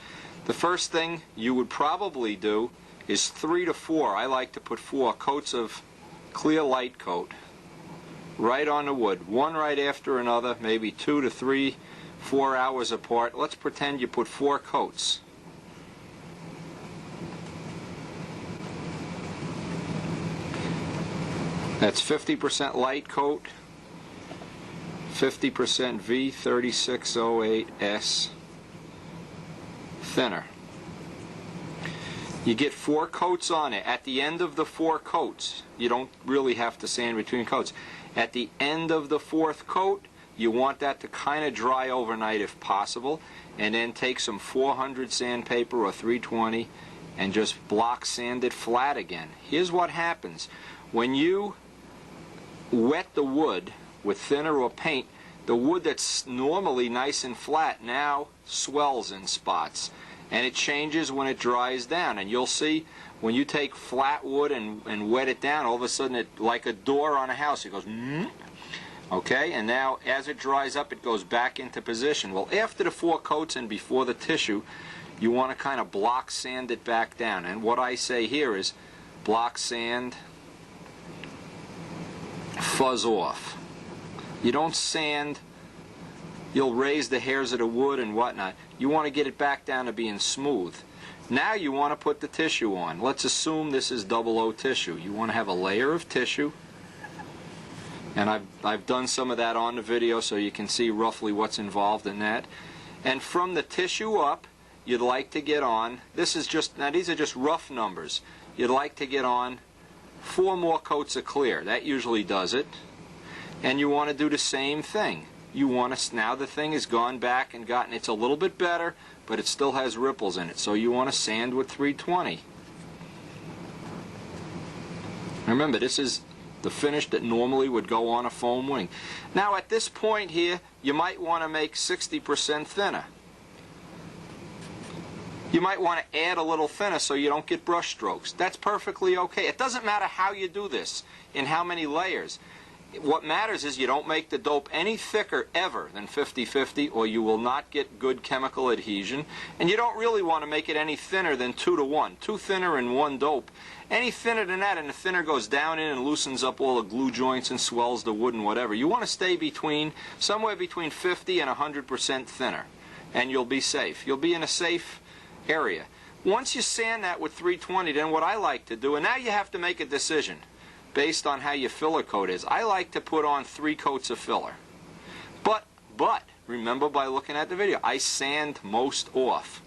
The first thing you would probably do is 3 to 4. I like to put 4 coats of clear light coat right on the wood, one right after another, maybe 2 to 3, 4 hours apart. Let's pretend you put 4 coats. That's 50% light coat, 50% V3608S thinner. You get 4 coats on it. At the end of the 4 coats, you don't really have to sand between coats. At the end of the 4th coat, you want that to kind of dry overnight if possible, and then take some 400 sandpaper or 320 and just block sand it flat again. Here's what happens. When you wet the wood with thinner or paint, the wood that's normally nice and flat now swells in spots, and it changes when it dries down. And you'll see when you take flat wood and wet it down, all of a sudden it, like a door on a house, it goes okay, and now as it dries up it goes back into position. Well, after the 4 coats and before the tissue, you want to kind of block sand it back down. And what I say here is block sand, fuzz off. You don't sand, you'll raise the hairs of the wood and whatnot. You want to get it back down to being smooth. Now you want to put the tissue on. Let's assume this is 00 tissue. You want to have a layer of tissue, and I've done some of that on the video so you can see roughly what's involved in that. And from the tissue up, you'd like to get on, this is just, now these are just rough numbers, you'd like to get on 4 more coats of clear. That usually does it. And you want to do the same thing. You want to, now the thing has gone back and gotten, it's a little bit better, but it still has ripples in it. So you want to sand with 320. Remember, this is the finish that normally would go on a foam wing. Now at this point here, you might want to make 60% thinner. You might want to add a little thinner so you don't get brush strokes. That's perfectly okay. It doesn't matter how you do this, in how many layers. What matters is you don't make the dope any thicker ever than 50-50, or you will not get good chemical adhesion. And you don't really want to make it any thinner than 2 to 1. 2 thinner and 1 dope. Any thinner than that, and the thinner goes down in and loosens up all the glue joints and swells the wood and whatever. You want to stay between, somewhere between 50 and 100% thinner, and you'll be safe. You'll be in a safe area. Once you sand that with 320, then what I like to do, and now you have to make a decision based on how your filler coat is. I like to put on 3 coats of filler. But remember, by looking at the video, I sand most off.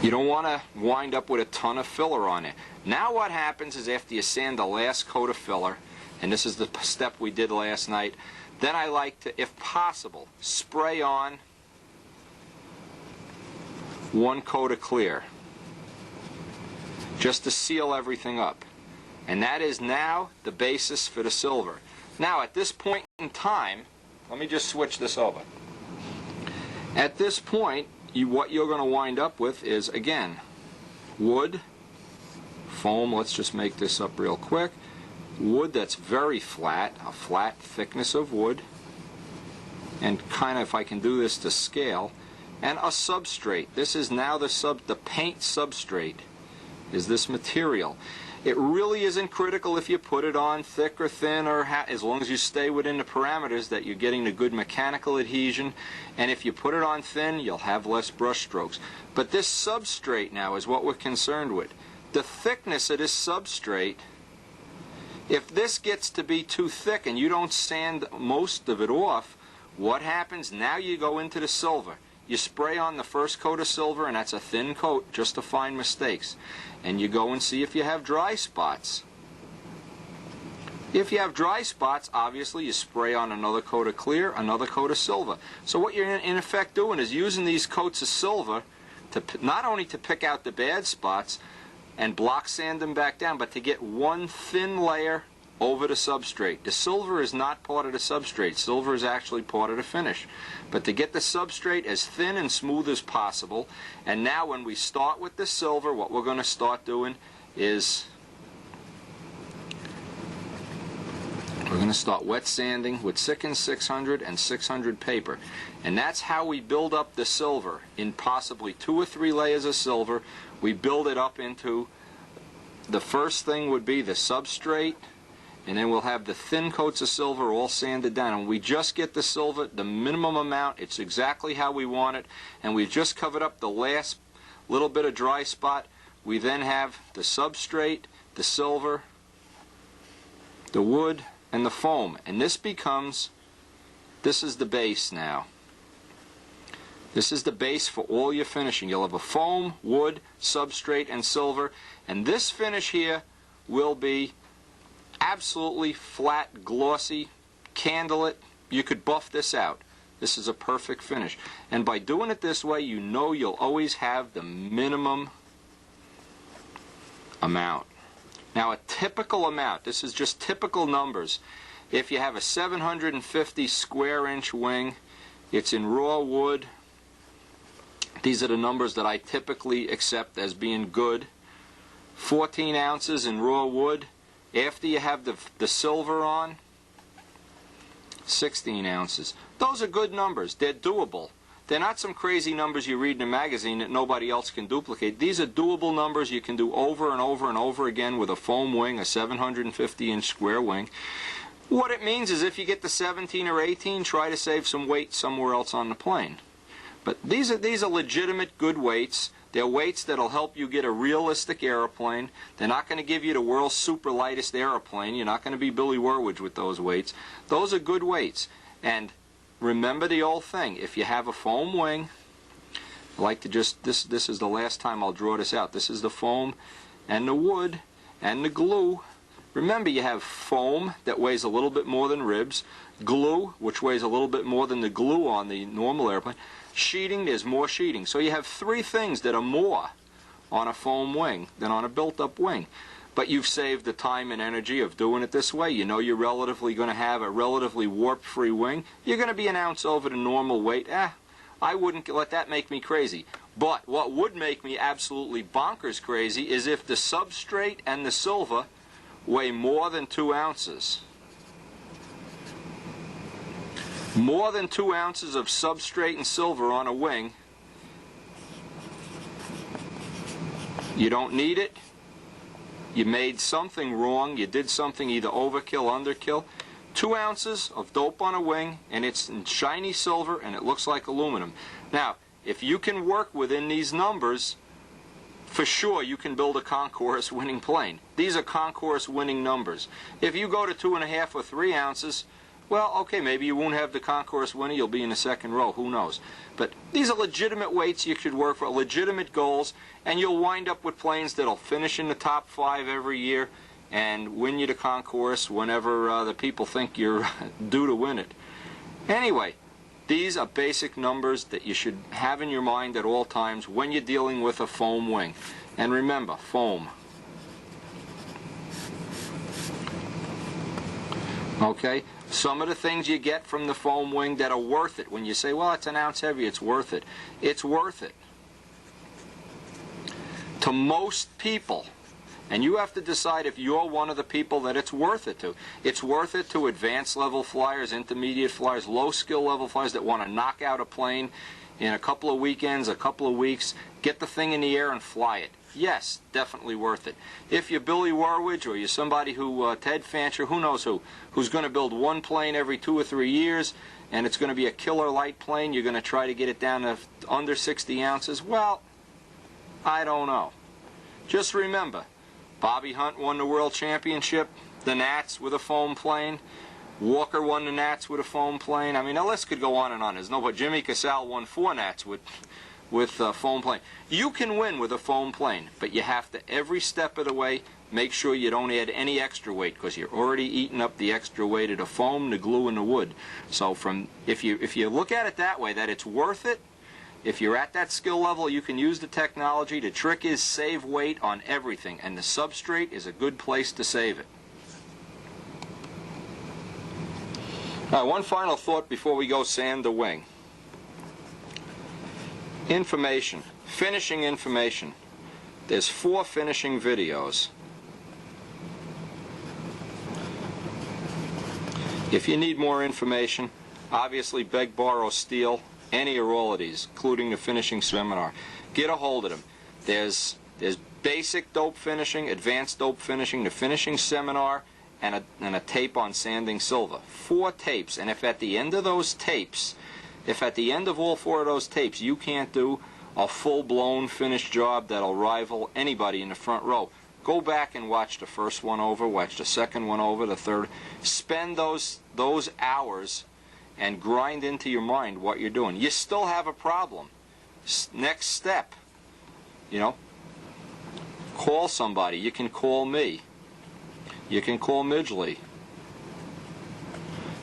You don't want to wind up with a ton of filler on it. Now what happens is after you sand the last coat of filler, and this is the step we did last night, then I like to, if possible, spray on 1 coat of clear, just to seal everything up. And that is now the basis for the silver. Now at this point in time, let me just switch this over. At this point, what you're going to wind up with is, again, wood, foam. Let's just make this up real quick. Wood that's very flat, a flat thickness of wood, and kind of, if I can do this to scale, and a substrate. This is now the paint substrate is this material. It really isn't critical if you put it on thick or thin, or as long as you stay within the parameters that you're getting the good mechanical adhesion. And if you put it on thin, you'll have less brush strokes. But this substrate now is what we're concerned with. The thickness of this substrate, if this gets to be too thick and you don't sand most of it off, what happens? Now you go into the silver. You spray on the first coat of silver, and that's a thin coat just to find mistakes. And you go and see if you have dry spots. If you have dry spots, obviously you spray on another coat of clear, another coat of silver. So what you're in effect doing is using these coats of silver to not only to pick out the bad spots and block sand them back down, but to get one thin layer over the substrate. The silver is not part of the substrate. Silver is actually part of the finish. But to get the substrate as thin and smooth as possible, and now when we start with the silver, what we're going to start doing is we're going to start wet sanding with Sikkim 600 and 600 paper. And that's how we build up the silver. In possibly 2 or 3 layers of silver, we build it up into, the first thing would be the substrate, and then we'll have the thin coats of silver all sanded down. And we just get the silver, the minimum amount, it's exactly how we want it, and we've just covered up the last little bit of dry spot. We then have the substrate, the silver, the wood, and the foam. And this is the base now. This is the base for all your finishing. You'll have a foam, wood, substrate, and silver. And this finish here will be absolutely flat, glossy, candlelit. You could buff this out. This is a perfect finish. And by doing it this way, you know you'll always have the minimum amount. Now a typical amount, this is just typical numbers. If you have a 750 square inch wing, it's in raw wood. These are the numbers that I typically accept as being good. 14 ounces in raw wood. After you have the silver on, 16 ounces. Those are good numbers. They're doable. They're not some crazy numbers you read in a magazine that nobody else can duplicate. These are doable numbers you can do over and over and over again with a foam wing, a 750-inch square wing. What it means is if you get to 17 or 18, try to save some weight somewhere else on the plane. But these are legitimate good weights. They're weights that'll help you get a realistic airplane. They're not going to give you the world's super lightest airplane. You're not going to be Billy Werwidge with those weights. Those are good weights. And remember the old thing. If you have a foam wing, I like to just, this is the last time I'll draw this out. This is the foam and the wood and the glue. Remember, you have foam that weighs a little bit more than ribs, glue, which weighs a little bit more than the glue on the normal airplane, sheeting, there's more sheeting. So you have 3 things that are more on a foam wing than on a built-up wing. But you've saved the time and energy of doing it this way. You know you're relatively going to have a relatively warp-free wing. You're going to be an ounce over the normal weight. I wouldn't let that make me crazy. But what would make me absolutely bonkers crazy is if the substrate and the silver weigh more than 2 ounces. More than 2 ounces of substrate and silver on a wing. You don't need it. You made something wrong. You did something either overkill, underkill. 2 ounces of dope on a wing, and it's in shiny silver, and it looks like aluminum. Now, if you can work within these numbers, for sure you can build a concourse winning plane. These are concourse winning numbers. If you go to 2.5 or 3 ounces, well, okay, maybe you won't have the concourse winner, you'll be in the second row, who knows. But these are legitimate weights you should work for, legitimate goals, and you'll wind up with planes that'll finish in the top 5 every year and win you the concourse whenever the people think you're due to win it. Anyway, these are basic numbers that you should have in your mind at all times when you're dealing with a foam wing. And remember, foam. Okay? Some of the things you get from the foam wing that are worth it. When you say, well, it's an ounce heavy, it's worth it. It's worth it. To most people. And you have to decide if you're one of the people that it's worth it to. It's worth it to advanced level flyers, intermediate flyers, low skill level flyers that want to knock out a plane in a couple of weekends, a couple of weeks, get the thing in the air and fly it. Yes, definitely worth it. If you're Billy Warwidge or you're somebody who, Ted Fancher, who knows who's going to build one plane every 2 or 3 years, and it's going to be a killer light plane, you're going to try to get it down to under 60 ounces, well, I don't know. Just remember, Bobby Hunt won the World Championship, the Nats with a foam plane. Walker won the Nats with a foam plane. I mean, the list could go on and on. There's no, but Jimmy Casale won 4 Nats with a foam plane. You can win with a foam plane, but you have to, every step of the way, make sure you don't add any extra weight, because you're already eating up the extra weight of the foam, the glue, and the wood. So if you look at it that way, that it's worth it, if you're at that skill level, you can use the technology. The trick is save weight on everything, and the substrate is a good place to save it. All right, one final thought before we go sand the wing. Information, finishing information. There's 4 finishing videos. If you need more information, obviously beg, borrow, steal any or all of these, including the finishing seminar. Get a hold of them. There's basic dope finishing, advanced dope finishing, the finishing seminar, and a tape on sanding silver. 4 tapes, and if at the end of those tapes, if at the end of all 4 of those tapes you can't do a full-blown finished job that'll rival anybody in the front row, go back and watch the first one over, watch the second one over, the third. Spend those hours and grind into your mind what you're doing. You still have a problem. Next step, you know, call somebody. You can call me. You can call Midgley.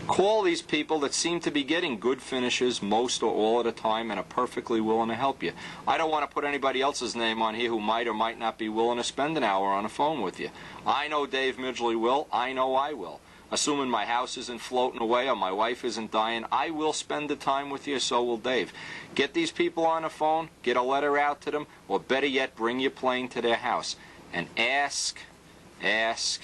Call these people that seem to be getting good finishes most or all of the time and are perfectly willing to help you. I don't want to put anybody else's name on here who might or might not be willing to spend an hour on the phone with you. I know Dave Midgley will. I know I will. Assuming my house isn't floating away or my wife isn't dying, I will spend the time with you, so will Dave. Get these people on the phone, get a letter out to them, or better yet, bring your plane to their house. And ask, ask,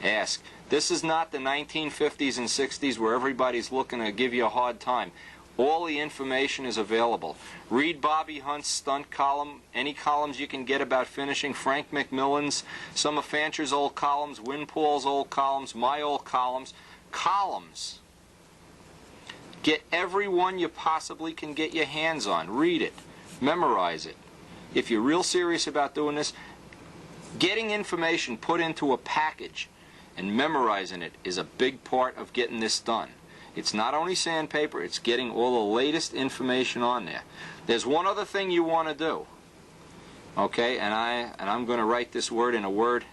ask. This is not the 1950s and 60s where everybody's looking to give you a hard time. All the information is available. Read Bobby Hunt's stunt column, any columns you can get about finishing, Frank McMillan's, some of Fancher's old columns, Winpaul's old columns, my old columns. Columns. Get every one you possibly can get your hands on. Read it. Memorize it. If you're real serious about doing this, getting information put into a package and memorizing it is a big part of getting this done. It's not only sandpaper, it's getting all the latest information on there. There's one other thing you want to do. Okay, and I'm going to write this word in a word.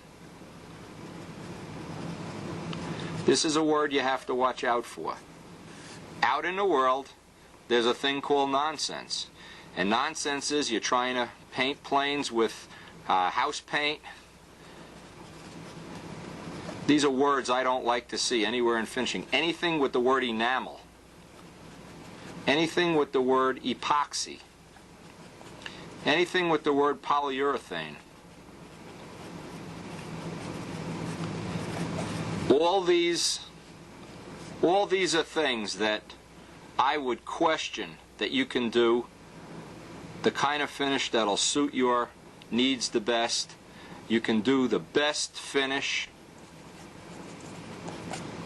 This is a word you have to watch out for. Out in the world, there's a thing called nonsense. And nonsense is you're trying to paint planes with house paint. These are words I don't like to see anywhere in finishing. Anything with the word enamel. Anything with the word epoxy. Anything with the word polyurethane. All these are things that I would question that you can do the kind of finish that'll suit your needs the best. You can do the best finish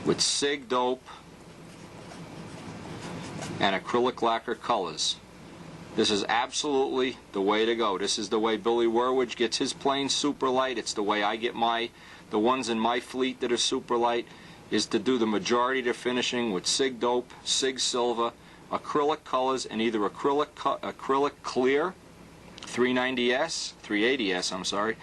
with SIG dope and acrylic lacquer colors. This is absolutely the way to go. This is the way Billy Warwidge gets his planes super light. It's the way I get the ones in my fleet that are super light, is to do the majority of the finishing with SIG dope, SIG silver, acrylic colors, and either acrylic clear, 390S, 380S, I'm sorry,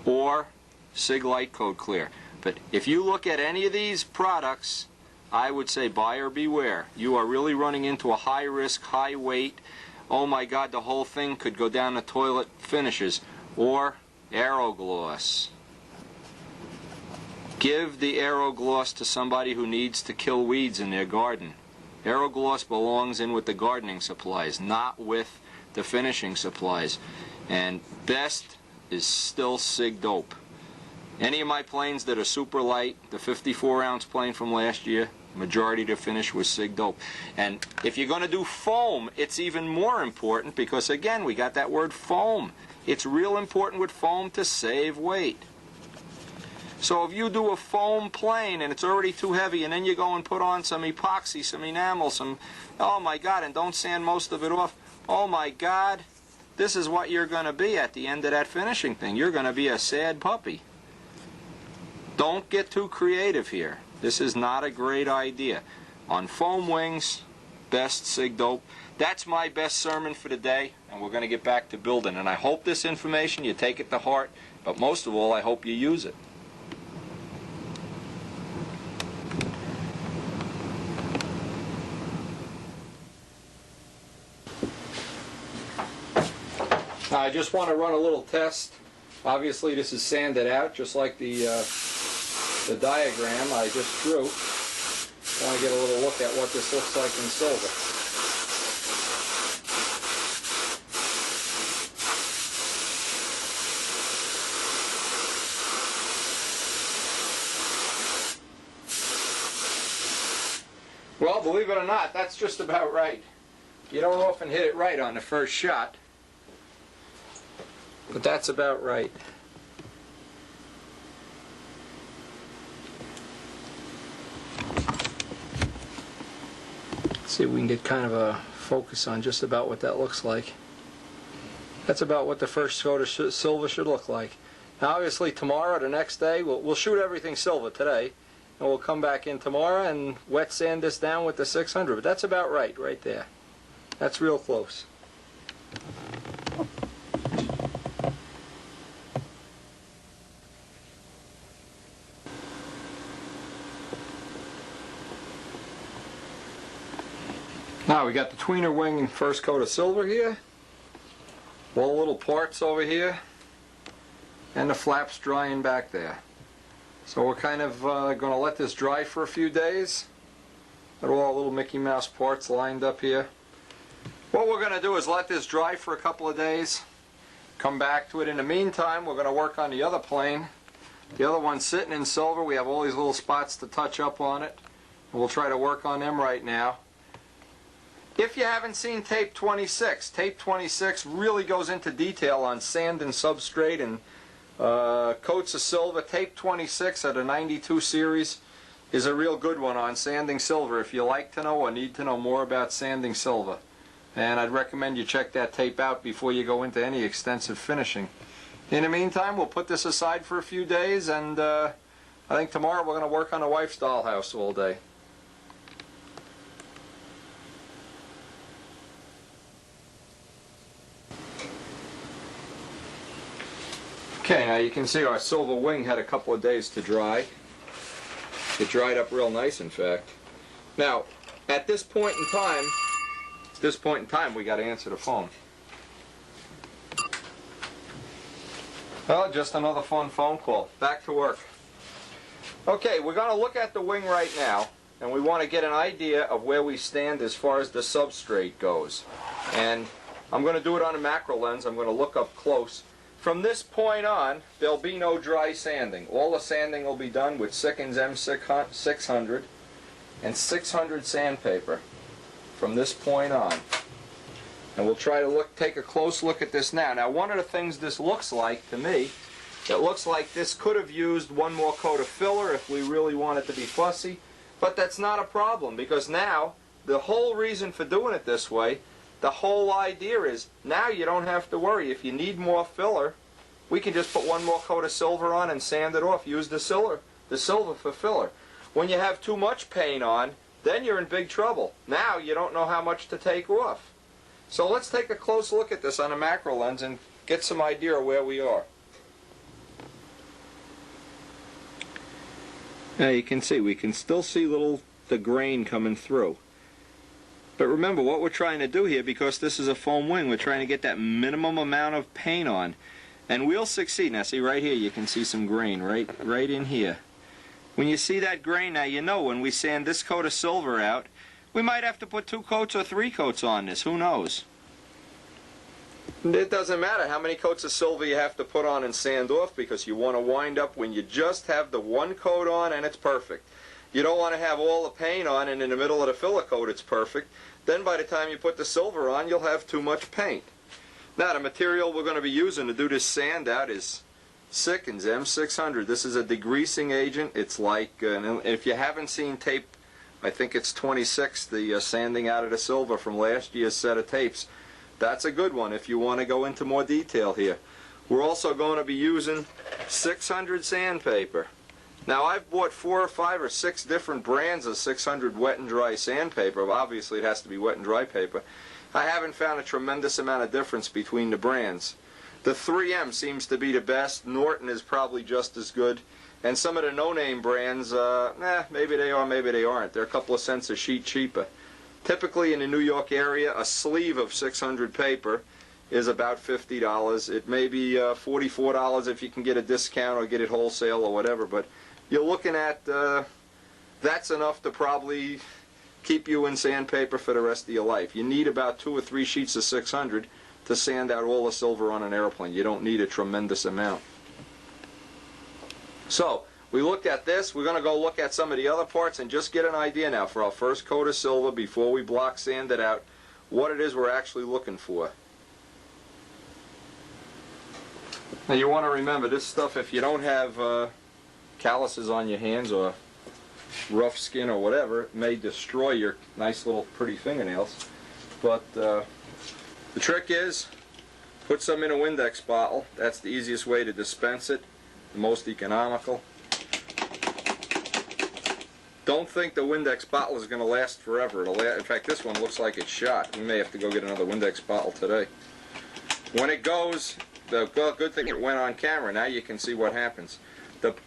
or SIG light coat clear. But if you look at any of these products, I would say buyer beware. You are really running into a high risk, high weight, oh my God, the whole thing could go down the toilet finishes, or Aerogloss. Give the AeroGloss to somebody who needs to kill weeds in their garden. AeroGloss belongs in with the gardening supplies, not with the finishing supplies. And best is still Sig Dope. Any of my planes that are super light, the 54-ounce plane from last year, majority to finish was Sig Dope. And if you're going to do foam, it's even more important because, again, we got that word foam. It's real important with foam to save weight. So if you do a foam plane and it's already too heavy and then you go and put on some epoxy, some enamel, oh my God, and don't sand most of it off, oh my God, this is what you're going to be at the end of that finishing thing. You're going to be a sad puppy. Don't get too creative here. This is not a great idea. On foam wings, best Sig Dope. That's my best sermon for the day, and we're going to get back to building. And I hope this information, you take it to heart, but most of all, I hope you use it. Now, I just want to run a little test. Obviously, this is sanded out, just like the diagram I just drew. I want to get a little look at what this looks like in silver. Well, believe it or not, that's just about right. You don't often hit it right on the first shot, but that's about right. See if we can get kind of a focus on just about what that looks like. That's about what the first coat of silver should look like. Now obviously tomorrow, the next day, we'll shoot everything silver today, and we'll come back in tomorrow and wet sand this down with the 600. But that's about right there. That's real close. Now we got the tweener wing and first coat of silver here, all the little parts over here, and the flaps drying back there. So we're kind of going to let this dry for a few days. Got all our little Mickey Mouse parts lined up here. What we're going to do is let this dry for a couple of days, come back to it. In the meantime, we're going to work on the other plane. The other one's sitting in silver. We have all these little spots to touch up on it. We'll try to work on them right now. If you haven't seen tape 26 really goes into detail on sand and substrate and coats of silver. Tape 26 of the 92 series is a real good one on sanding silver if you like to know or need to know more about sanding silver. And I'd recommend you check that tape out before you go into any extensive finishing. In the meantime, we'll put this aside for a few days, and I think tomorrow we're going to work on the wife's dollhouse all day. Okay, now you can see our silver wing had a couple of days to dry. It dried up real nice, in fact. Now, at this point in time, we got to answer the phone. Well, just another fun phone call. Back to work. Okay, we're going to look at the wing right now, and we want to get an idea of where we stand as far as the substrate goes. And I'm going to do it on a macro lens. I'm going to look up close. From this point on, there'll be no dry sanding. All the sanding will be done with Sikkim's M600 and 600 sandpaper from this point on. And we'll try to take a close look at this now. Now, one of the things this looks like to me, it looks like this could have used one more coat of filler if we really want it to be fussy. But that's not a problem, because now, the whole reason for doing it this way, the whole idea is, now you don't have to worry. If you need more filler, we can just put one more coat of silver on and sand it off. Use the silver for filler. When you have too much paint on, then you're in big trouble. Now you don't know how much to take off. So let's take a close look at this on a macro lens and get some idea of where we are. Now you can see, we can still see the grain coming through. But remember what we're trying to do here, because this is a foam wing, we're trying to get that minimum amount of paint on. And we'll succeed. Now see right here, you can see some grain right in here. When you see that grain now, you know when we sand this coat of silver out, we might have to put 2 coats or 3 coats on this. Who knows? It doesn't matter how many coats of silver you have to put on and sand off, because you want to wind up when you just have the 1 coat on and it's perfect. You don't want to have all the paint on and in the middle of the filler coat it's perfect. Then by the time you put the silver on, you'll have too much paint. Now the material we're going to be using to do this sand out is Sikkim's M600. This is a degreasing agent. It's like, if you haven't seen tape, I think it's 26, the sanding out of the silver from last year's set of tapes. That's a good one if you want to go into more detail here. We're also going to be using 600 sandpaper. Now I've bought 4 or 5 or 6 different brands of 600 wet and dry sandpaper. Well, obviously it has to be wet and dry paper. I haven't found a tremendous amount of difference between the brands. The 3M seems to be the best. Norton is probably just as good. And some of the no-name brands, maybe they are, maybe they aren't. They're a couple of cents a sheet cheaper. Typically in the New York area, a sleeve of 600 paper is about $50. It may be $44 if you can get a discount or get it wholesale or whatever, but you're looking at, that's enough to probably keep you in sandpaper for the rest of your life. You need about 2 or 3 sheets of 600 to sand out all the silver on an airplane. You don't need a tremendous amount. So, we looked at this. We're going to go look at some of the other parts and just get an idea now for our first coat of silver before we block sand it out, what it is we're actually looking for. Now you want to remember this stuff, if you don't have calluses on your hands or rough skin or whatever, it may destroy your nice little pretty fingernails. But the trick is, put some in a Windex bottle. That's the easiest way to dispense it, the most economical. Don't think the Windex bottle is going to last forever. In fact, this one looks like it's shot. We may have to go get another Windex bottle today. When it goes, the good thing it went on camera. Now you can see what happens.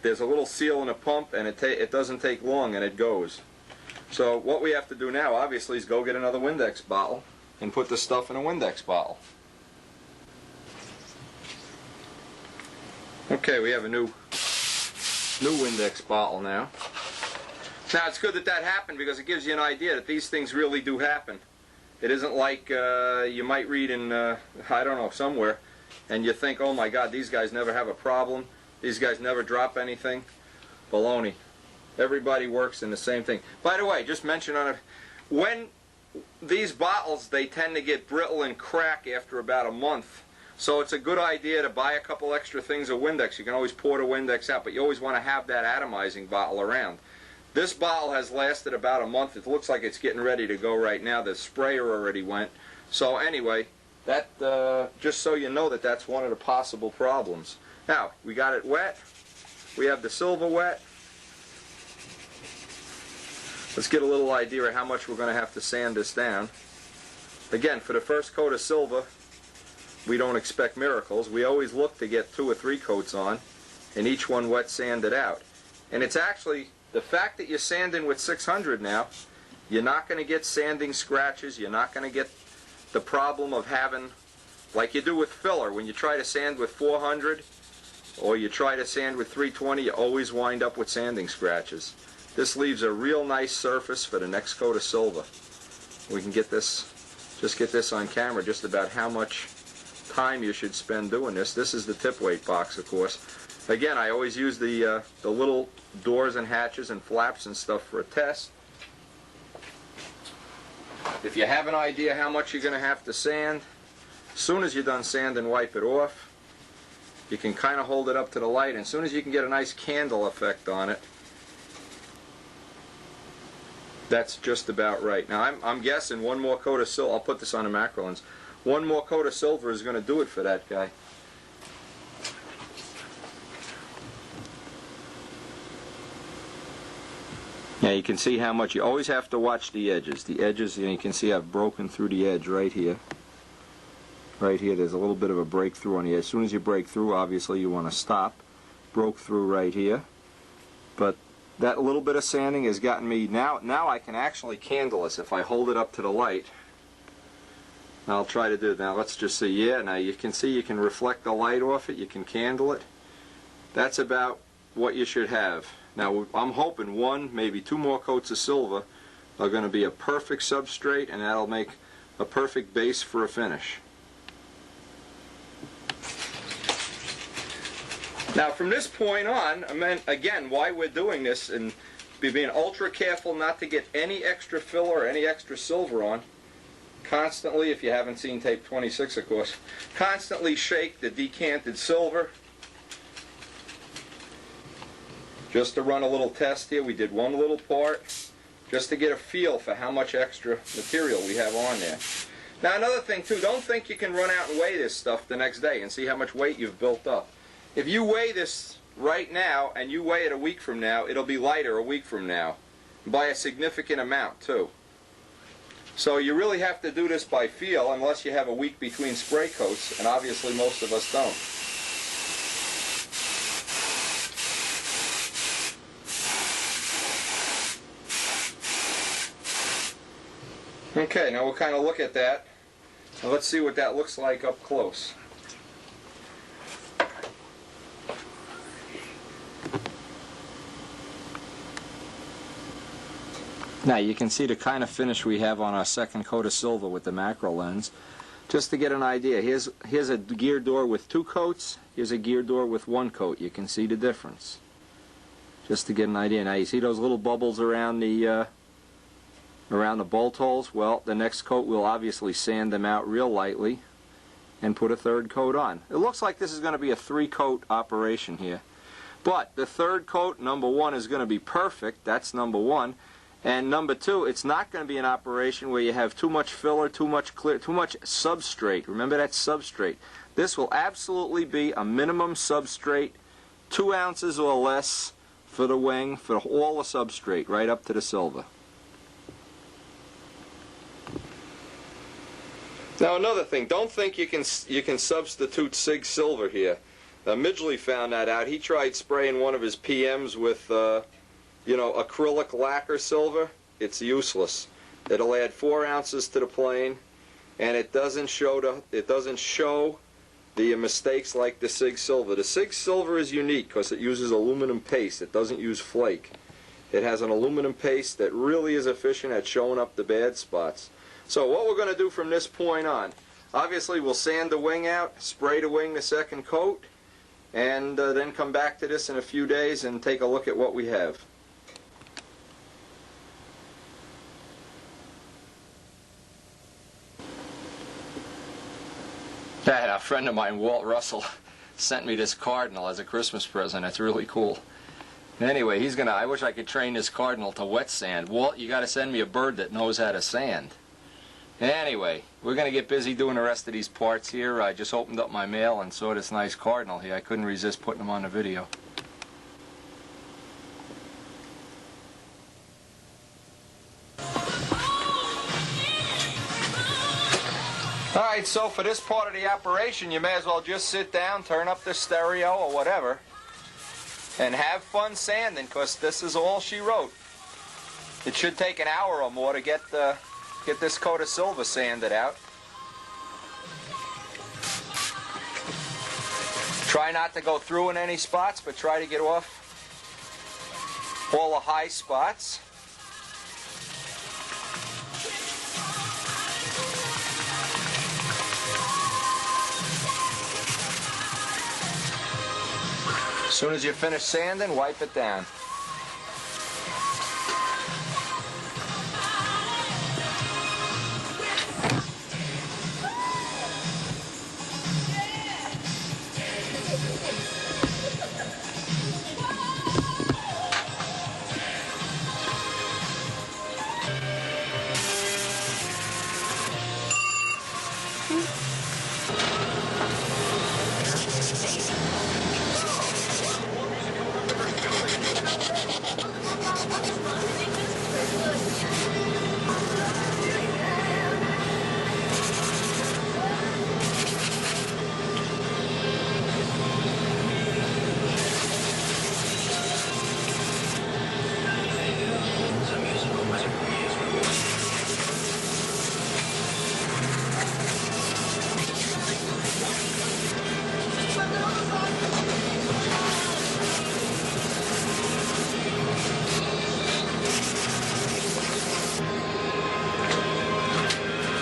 There's a little seal in a pump, and it doesn't take long, and it goes. So what we have to do now, obviously, is go get another Windex bottle and put the stuff in a Windex bottle. Okay, we have a new Windex bottle now. Now it's good that that happened, because it gives you an idea that these things really do happen. It isn't like you might read in, I don't know, somewhere, and you think, oh my God, these guys never have a problem. These guys never drop anything. Baloney. Everybody works in the same thing. By the way, just mention on it, when these bottles, they tend to get brittle and crack after about a month. So it's a good idea to buy a couple extra things of Windex. You can always pour the Windex out, but you always want to have that atomizing bottle around. This bottle has lasted about a month. It looks like it's getting ready to go right now. The sprayer already went. So anyway, that just so you know that that's one of the possible problems. Now, we got it wet. We have the silver wet. Let's get a little idea of how much we're going to have to sand this down. Again, for the first coat of silver, we don't expect miracles. We always look to get 2 or 3 coats on, and each one wet sanded out. And it's actually, the fact that you're sanding with 600 now, you're not going to get sanding scratches. You're not going to get the problem of having, like you do with filler, when you try to sand with 400 or you try to sand with 320, you always wind up with sanding scratches. This leaves a real nice surface for the next coat of silver. We can get this, just get this on camera, just about how much time you should spend doing this. This is the tip weight box, of course. Again, I always use the little doors and hatches and flaps and stuff for a test. If you have an idea how much you're going to have to sand, as soon as you're done sanding, wipe it off. You can kind of hold it up to the light, and as soon as you can get a nice candle effect on it, that's just about right. Now I'm guessing one more coat of silver, I'll put this on the macro lens, one more coat of silver is going to do it for that guy. Now you can see how much, you always have to watch the edges. The edges, you can see I've broken through the edge right here. Right here, there's a little bit of a breakthrough on the edge. As soon as you break through, obviously you want to stop. Broke through right here. But that little bit of sanding has gotten me, now I can actually candle this if I hold it up to the light. I'll try to do it. Now let's just see, yeah, now you can see you can reflect the light off it, you can candle it. That's about what you should have. Now I'm hoping 1, maybe 2 more coats of silver are going to be a perfect substrate, and that'll make a perfect base for a finish. Now from this point on, again, why we're doing this, and being ultra careful not to get any extra filler or any extra silver on. Constantly, if you haven't seen tape 26 of course, constantly shake the decanted silver. Just to run a little test here, we did 1 little part, just to get a feel for how much extra material we have on there. Now another thing too, don't think you can run out and weigh this stuff the next day and see how much weight you've built up. If you weigh this right now and you weigh it a week from now, it'll be lighter a week from now, by a significant amount too. So you really have to do this by feel, unless you have a week between spray coats, and obviously most of us don't. Okay, now we'll kind of look at that, and let's see what that looks like up close. Now you can see the kind of finish we have on our second coat of silver with the macro lens. Just to get an idea, here's a gear door with 2 coats, here's a gear door with 1 coat. You can see the difference. Just to get an idea. Now you see those little bubbles around the bolt holes? Well, the next coat we'll obviously sand them out real lightly and put a 3rd coat on. It looks like this is going to be a 3-coat operation here. But the 3rd coat, number 1, is going to be perfect. That's number 1. And number 2, it's not going to be an operation where you have too much filler, too much clear, too much substrate. Remember, that's substrate. This will absolutely be a minimum substrate, 2 ounces or less for the wing, for all the substrate, right up to the silver. Now another thing, don't think you can substitute Sig Silver here. Midgley found that out. He tried spraying one of his PMs with acrylic lacquer silver. It's useless. It'll add 4 ounces to the plane, and it doesn't show the mistakes like the Sig Silver. The Sig Silver is unique because it uses aluminum paste. It doesn't use flake. It has an aluminum paste that really is efficient at showing up the bad spots. So what we're going to do from this point on, obviously we'll sand the wing out, spray the wing the 2nd coat, and then come back to this in a few days and take a look at what we have. A friend of mine, Walt Russell, sent me this cardinal as a Christmas present. It's really cool. Anyway, I wish I could train this cardinal to wet sand. Walt, you got to send me a bird that knows how to sand. Anyway, we're going to get busy doing the rest of these parts here. I just opened up my mail and saw this nice cardinal here. I couldn't resist putting them on the video. Alright, so for this part of the operation, you may as well just sit down, turn up the stereo or whatever, and have fun sanding, because this is all she wrote. It should take an hour or more to get this coat of silver sanded out. Try not to go through in any spots, but try to get off all the high spots. As soon as you finish sanding, wipe it down.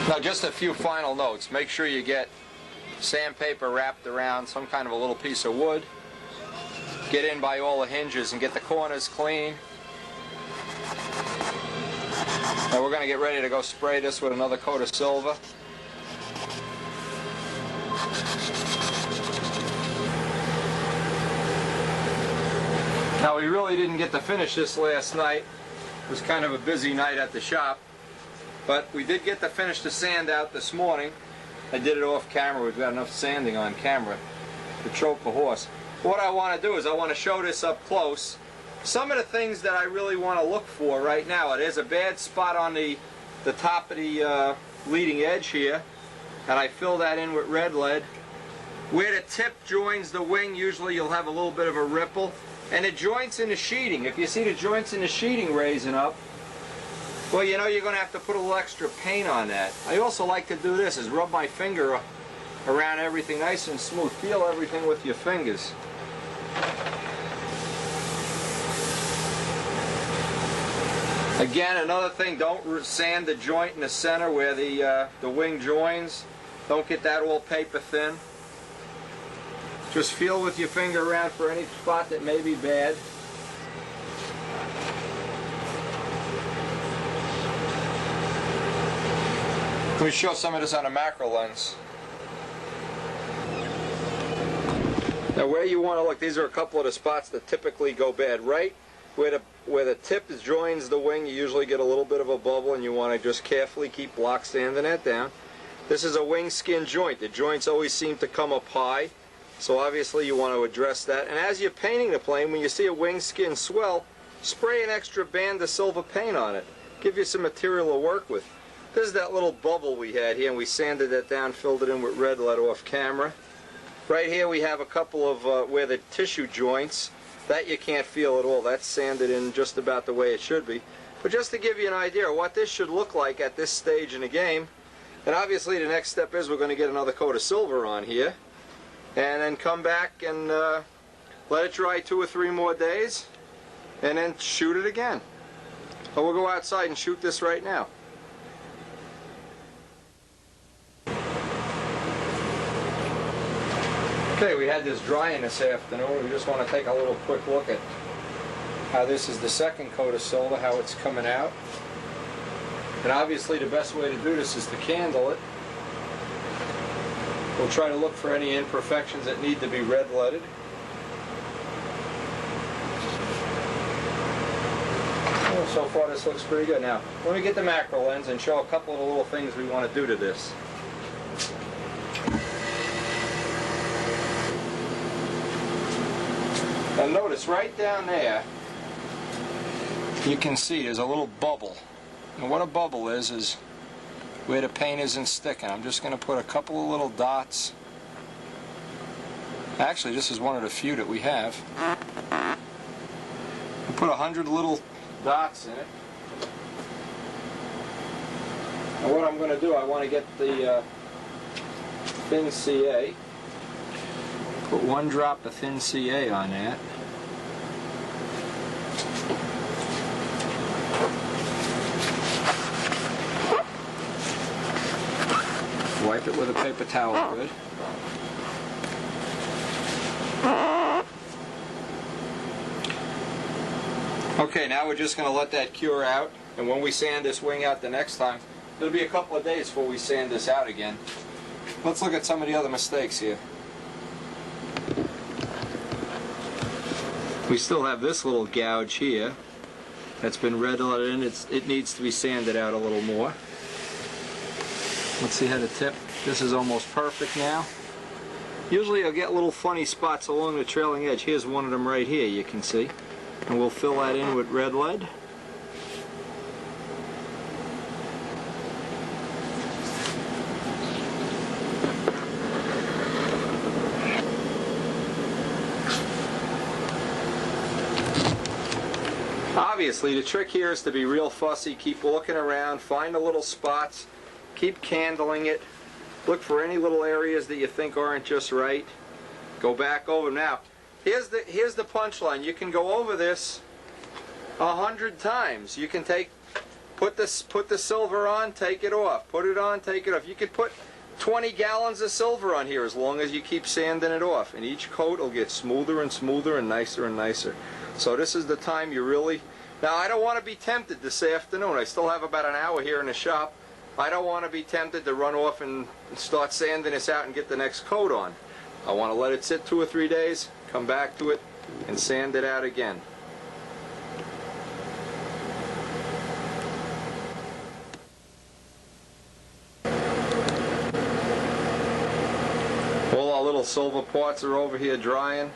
Now just a few final notes. Make sure you get sandpaper wrapped around some kind of a little piece of wood. Get in by all the hinges and get the corners clean. Now we're going to get ready to go spray this with another coat of silver. Now we really didn't get to finish this last night. It was kind of a busy night at the shop. But we did get to finish the sand out this morning. I did it off camera. We've got enough sanding on camera to choke the horse. What I want to do is I want to show this up close. Some of the things that I really want to look for right now. There's a bad spot on the top of the leading edge here, and I fill that in with red lead. Where the tip joins the wing, usually you'll have a little bit of a ripple. And the joints in the sheeting, if you see the joints in the sheeting raising up, well, you know you're going to have to put a little extra paint on that. I also like to do this, is rub my finger around everything nice and smooth. Feel everything with your fingers. Again, another thing, don't sand the joint in the center where the wing joins. Don't get that all paper thin. Just feel with your finger around for any spot that may be bad. Let me show some of this on a macro lens. Now where you want to look, these are a couple of the spots that typically go bad. Right where the tip joins the wing, you usually get a little bit of a bubble, and you want to just carefully keep block sanding that down. This is a wing skin joint. The joints always seem to come up high, so obviously you want to address that. And as you're painting the plane, when you see a wing skin swell, spray an extra band of silver paint on it. Give you some material to work with. This is that little bubble we had here, and we sanded that down, filled it in with red lead off camera. Right here we have a couple of where the tissue joints, that you can't feel at all. That's sanded in just about the way it should be. But just to give you an idea of what this should look like at this stage in the game, and obviously the next step is we're going to get another coat of silver on here, and then come back and let it dry 2 or 3 more days, and then shoot it again. Or we'll go outside and shoot this right now. Okay, we had this drying this afternoon. We just want to take a little quick look at how this is the second coat of silver, how it's coming out. And obviously the best way to do this is to candle it. We'll try to look for any imperfections that need to be red-leaded. Well, so far this looks pretty good. Now, let me get the macro lens and show a couple of the little things we want to do to this. Now notice right down there, you can see there's a little bubble. And what a bubble is where the paint isn't sticking. I'm just going to put a couple of little dots. Actually, this is one of the few that we have. I'll put 100 little dots in it. And what I'm going to do, I want to get the thin CA. Put 1 drop of thin CA on that. Wipe it with a paper towel good. Okay, now we're just going to let that cure out, and when we sand this wing out the next time, it'll be a couple of days before we sand this out again. Let's look at some of the other mistakes here. We still have this little gouge here that's been red-leaded in. It needs to be sanded out a little more. Let's see how the tip. This is almost perfect now. Usually you'll get little funny spots along the trailing edge. Here's one of them right here, you can see. And we'll fill that in with red lead. Obviously, the trick here is to be real fussy. Keep looking around, find the little spots, keep candling it, look for any little areas that you think aren't just right. Go back over them. Now, here's the punchline. You can go over this 100 times. You can take Put the silver on, take it off. Put it on, take it off. You could put 20 gallons of silver on here as long as you keep sanding it off. And each coat will get smoother and smoother and nicer and nicer. So this is the time you really... Now I don't want to be tempted this afternoon. I still have about an hour here in the shop. I don't want to be tempted to run off and start sanding this out and get the next coat on. I want to let it sit 2 or 3 days, come back to it, and sand it out again. All our little silver parts are over here drying.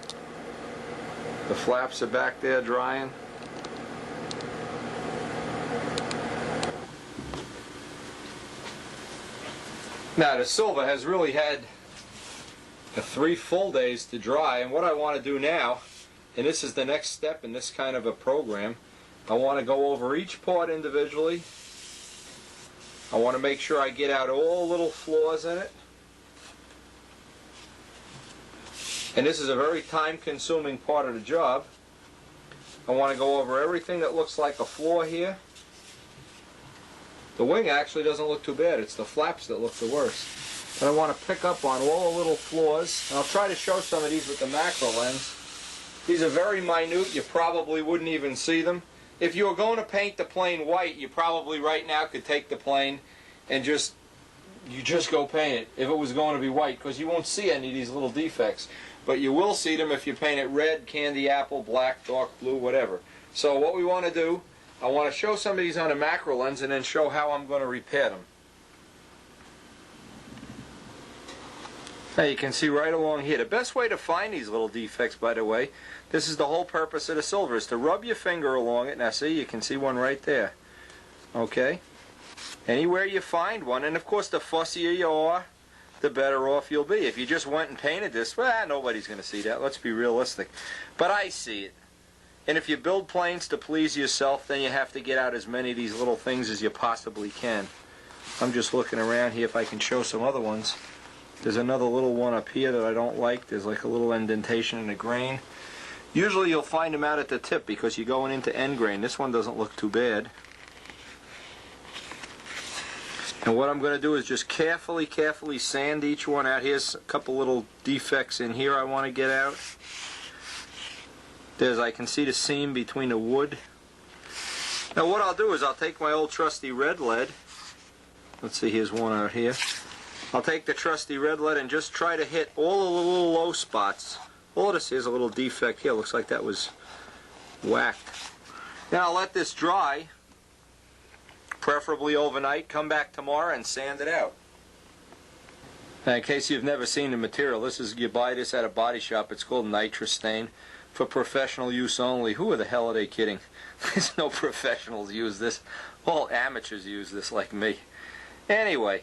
The flaps are back there drying. Now the silver has really had 3 full days to dry, and what I want to do now, and this is the next step in this kind of a program, I want to go over each part individually. I want to make sure I get out all little flaws in it. And this is a very time-consuming part of the job. I want to go over everything that looks like a flaw here. The wing actually doesn't look too bad. It's the flaps that look the worst. But I want to pick up on all the little flaws. And I'll try to show some of these with the macro lens. These are very minute. You probably wouldn't even see them. If you were going to paint the plane white, you probably right now could take the plane and just go paint it if it was going to be white, because you won't see any of these little defects. But you will see them if you paint it red, candy apple, black, dark blue, whatever. So what we want to do, I want to show some of these on a macro lens and then show how I'm going to repair them. Now you can see right along here. The best way to find these little defects, by the way, this is the whole purpose of the silver, is to rub your finger along it. Now see, you can see one right there. Okay? Anywhere you find one, and of course the fussier you are, the better off you'll be. If you just went and painted this, well, nobody's going to see that. Let's be realistic. But I see it. And if you build planes to please yourself, then you have to get out as many of these little things as you possibly can. I'm just looking around here if I can show some other ones. There's another little one up here that I don't like. There's like a little indentation in the grain. Usually you'll find them out at the tip because you're going into end grain. This one doesn't look too bad. And what I'm going to do is just carefully sand each one out. Here's a couple little defects in here I want to get out. I can see the seam between the wood. Now what I'll do is I'll take my old trusty red lead. Let's see, here's one out here. I'll take the trusty red lead and just try to hit all the little low spots. All of this is a little defect here. Looks like that was whacked. Now I'll let this dry, preferably overnight. Come back tomorrow and sand it out. Now, in case you've never seen the material, you buy this at a body shop. It's called nitrous stain. For professional use only. Who the hell are they kidding? There's no professionals use this. All amateurs use this like me. Anyway,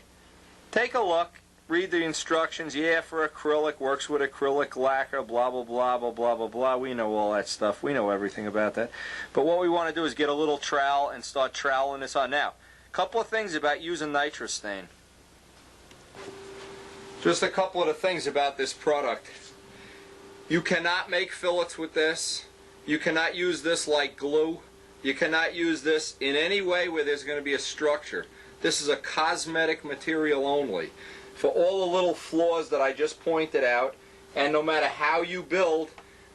take a look. Read the instructions. Yeah, for acrylic, works with acrylic lacquer, blah, blah, blah, blah, blah, blah, blah. We know all that stuff. We know everything about that. But what we want to do is get a little trowel and start troweling this on. Now, a couple of things about using nitrous stain. Just a couple of the things about this product. You cannot make fillets with this. You cannot use this like glue. You cannot use this in any way where there's going to be a structure. This is a cosmetic material only. For all the little flaws that I just pointed out, and no matter how you build,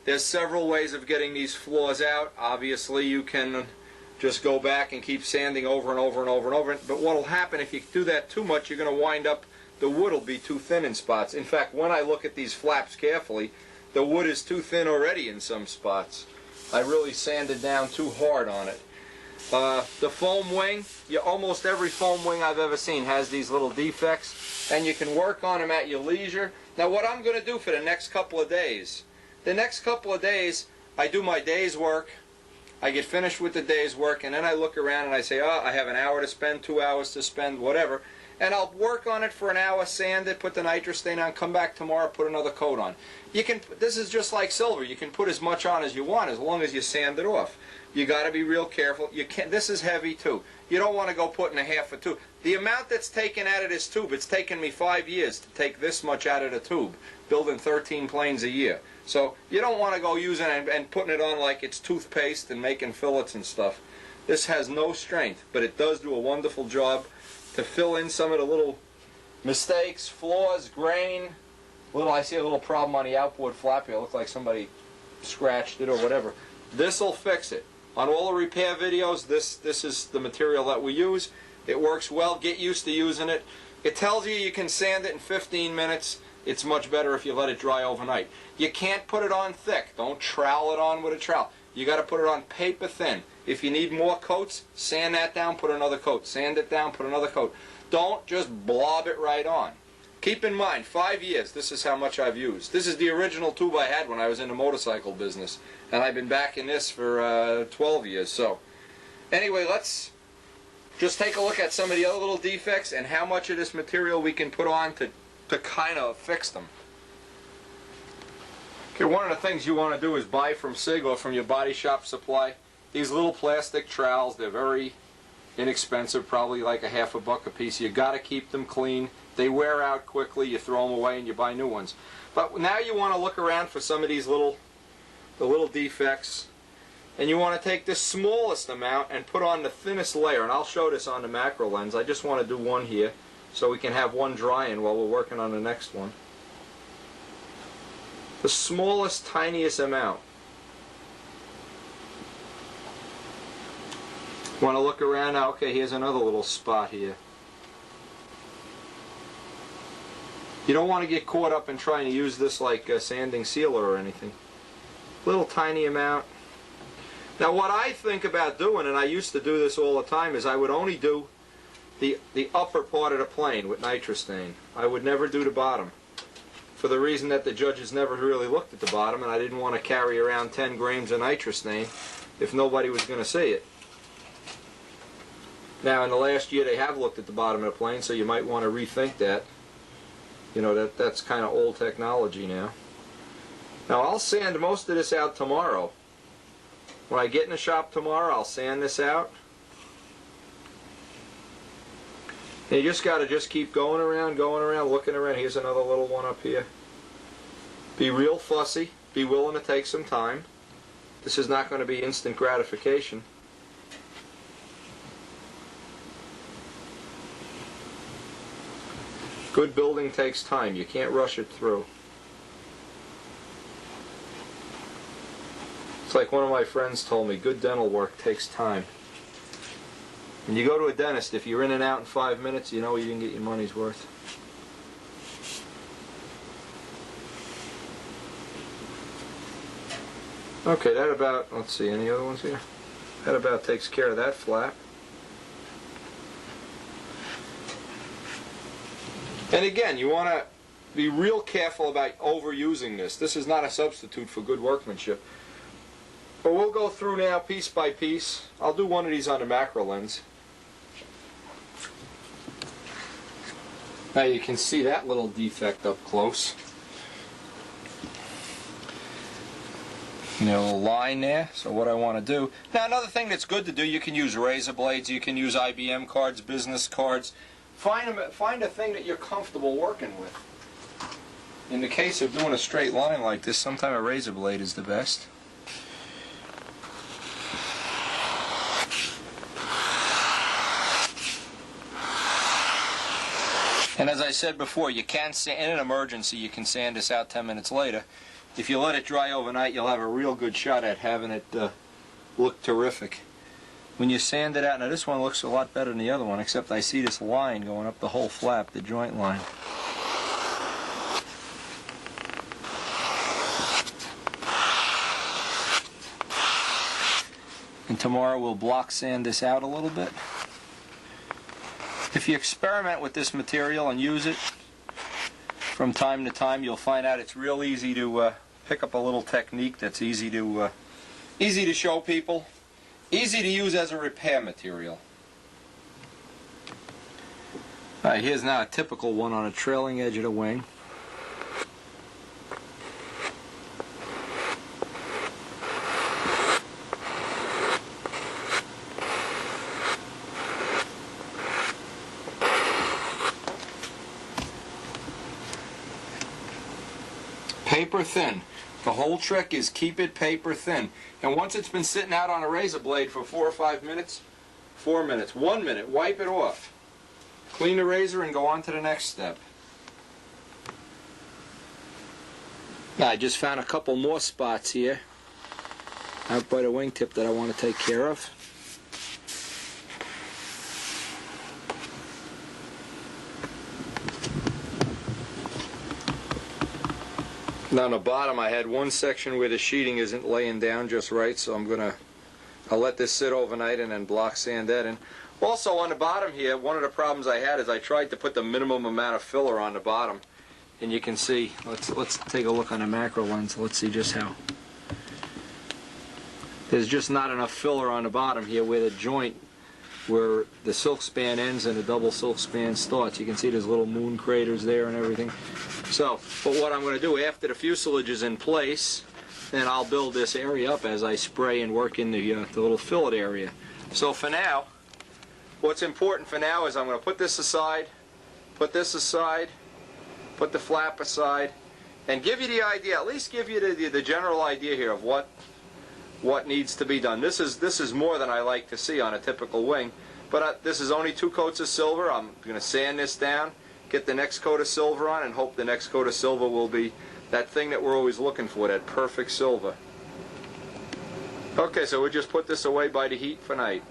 there's several ways of getting these flaws out. Obviously you can just go back and keep sanding over and over and over and over. But what will happen if you do that too much, you're going to wind up, the wood will be too thin in spots. In fact, when I look at these flaps carefully, the wood is too thin already in some spots. I really sanded down too hard on it. The foam wing, almost every foam wing I've ever seen has these little defects, and you can work on them at your leisure. Now what I'm going to do for the next couple of days, I do my day's work, I get finished with the day's work, and then I look around and I say, oh, I have an hour to spend, 2 hours to spend, whatever. And I'll work on it for an hour, sand it, put the nitrous stain on, come back tomorrow, put another coat on. This is just like silver. You can put as much on as you want as long as you sand it off. You got to be real careful. This is heavy too. You don't want to go putting a half a tube. The amount that's taken out of this tube, it's taken me 5 years to take this much out of the tube, building 13 planes a year. So you don't want to go using it and putting it on like it's toothpaste and making fillets and stuff. This has no strength, but it does do a wonderful job to fill in some of the little mistakes, flaws, grain. I see a little problem on the outboard flap here. It looks like somebody scratched it or whatever. This will fix it. On all the repair videos, this is the material that we use. It works well. Get used to using it. It tells you can sand it in 15 minutes. It's much better if you let it dry overnight. You can't put it on thick. Don't trowel it on with a trowel. You got to put it on paper thin. If you need more coats, sand that down, put another coat. Sand it down, put another coat. Don't just blob it right on. Keep in mind, 5 years, this is how much I've used. This is the original tube I had when I was in the motorcycle business. And I've been back in this for 12 years. So, anyway, let's just take a look at some of the other little defects and how much of this material we can put on to kind of fix them. Okay, one of the things you want to do is buy from SIG or from your body shop supply these little plastic trowels. They're very inexpensive, probably like $1.50 a piece. You got to keep them clean. They wear out quickly. You throw them away and you buy new ones. But now you want to look around for some of these little defects, and you want to take the smallest amount and put on the thinnest layer. And I'll show this on the macro lens. I just want to do one here so we can have one drying while we're working on the next one. The smallest, tiniest amount. Want to look around now? Okay, here's another little spot here. You don't want to get caught up in trying to use this like a sanding sealer or anything. Little tiny amount. Now what I think about doing, and I used to do this all the time, is I would only do the upper part of the plane with nitrostain. I would never do the bottom, for the reason that the judges never really looked at the bottom, and I didn't want to carry around 10 grams of nitrostain if nobody was going to see it. Now in the last year they have looked at the bottom of the plane, so you might want to rethink that. You know, that's kind of old technology now. Now I'll sand most of this out tomorrow. When I get in the shop tomorrow, I'll sand this out. And you just got to keep going around, looking around. Here's another little one up here. Be real fussy. Be willing to take some time. This is not going to be instant gratification. Good building takes time. You can't rush it through. It's like one of my friends told me, good dental work takes time. When you go to a dentist, if you're in and out in 5 minutes, you know you didn't get your money's worth. Okay, that about, let's see, any other ones here? That about takes care of that flap. And again, you want to be real careful about overusing this. This is not a substitute for good workmanship. But we'll go through now piece by piece. I'll do one of these on the macro lens. Now you can see that little defect up close. You know, a line there. So what I want to do. Now another thing that's good to do, you can use razor blades, you can use IBM cards, business cards. Find a thing that you're comfortable working with. In the case of doing a straight line like this, sometimes a razor blade is the best. And as I said before, you can sand, in an emergency, you can sand this out 10 minutes later. If you let it dry overnight, you'll have a real good shot at having it look terrific. When you sand it out, now this one looks a lot better than the other one, except I see this line going up the whole flap, the joint line. And tomorrow we'll block sand this out a little bit. If you experiment with this material and use it from time to time, you'll find out it's real easy to pick up a little technique that's easy to show people, easy to use as a repair material. All right, here's now a typical one on a trailing edge of the wing. Paper thin. The whole trick is keep it paper thin. And once it's been sitting out on a razor blade for 4 or 5 minutes, 4 minutes, 1 minute, wipe it off. Clean the razor and go on to the next step. Now, I just found a couple more spots here out by the wingtip that I want to take care of. Now on the bottom I had one section where the sheeting isn't laying down just right, so I'll let this sit overnight and then block sand that in. Also on the bottom here, one of the problems I had is I tried to put the minimum amount of filler on the bottom, and you can see, let's take a look on a macro lens. Let's see just how. There's just not enough filler on the bottom here where the joint, where the silk span ends and the double silk span starts. You can see there's little moon craters there and everything. So, but what I'm going to do after the fuselage is in place, then I'll build this area up as I spray and work in the little fillet area. So for now, what's important for now is I'm going to put this aside, put this aside, put the flap aside, and give you the idea, at least give you the general idea here of what needs to be done. This is more than I like to see on a typical wing, but this is only 2 coats of silver. I'm going to sand this down, get the next coat of silver on, and hope the next coat of silver will be that thing that we're always looking for, that perfect silver. Okay, so we'll just put this away by the heat for night.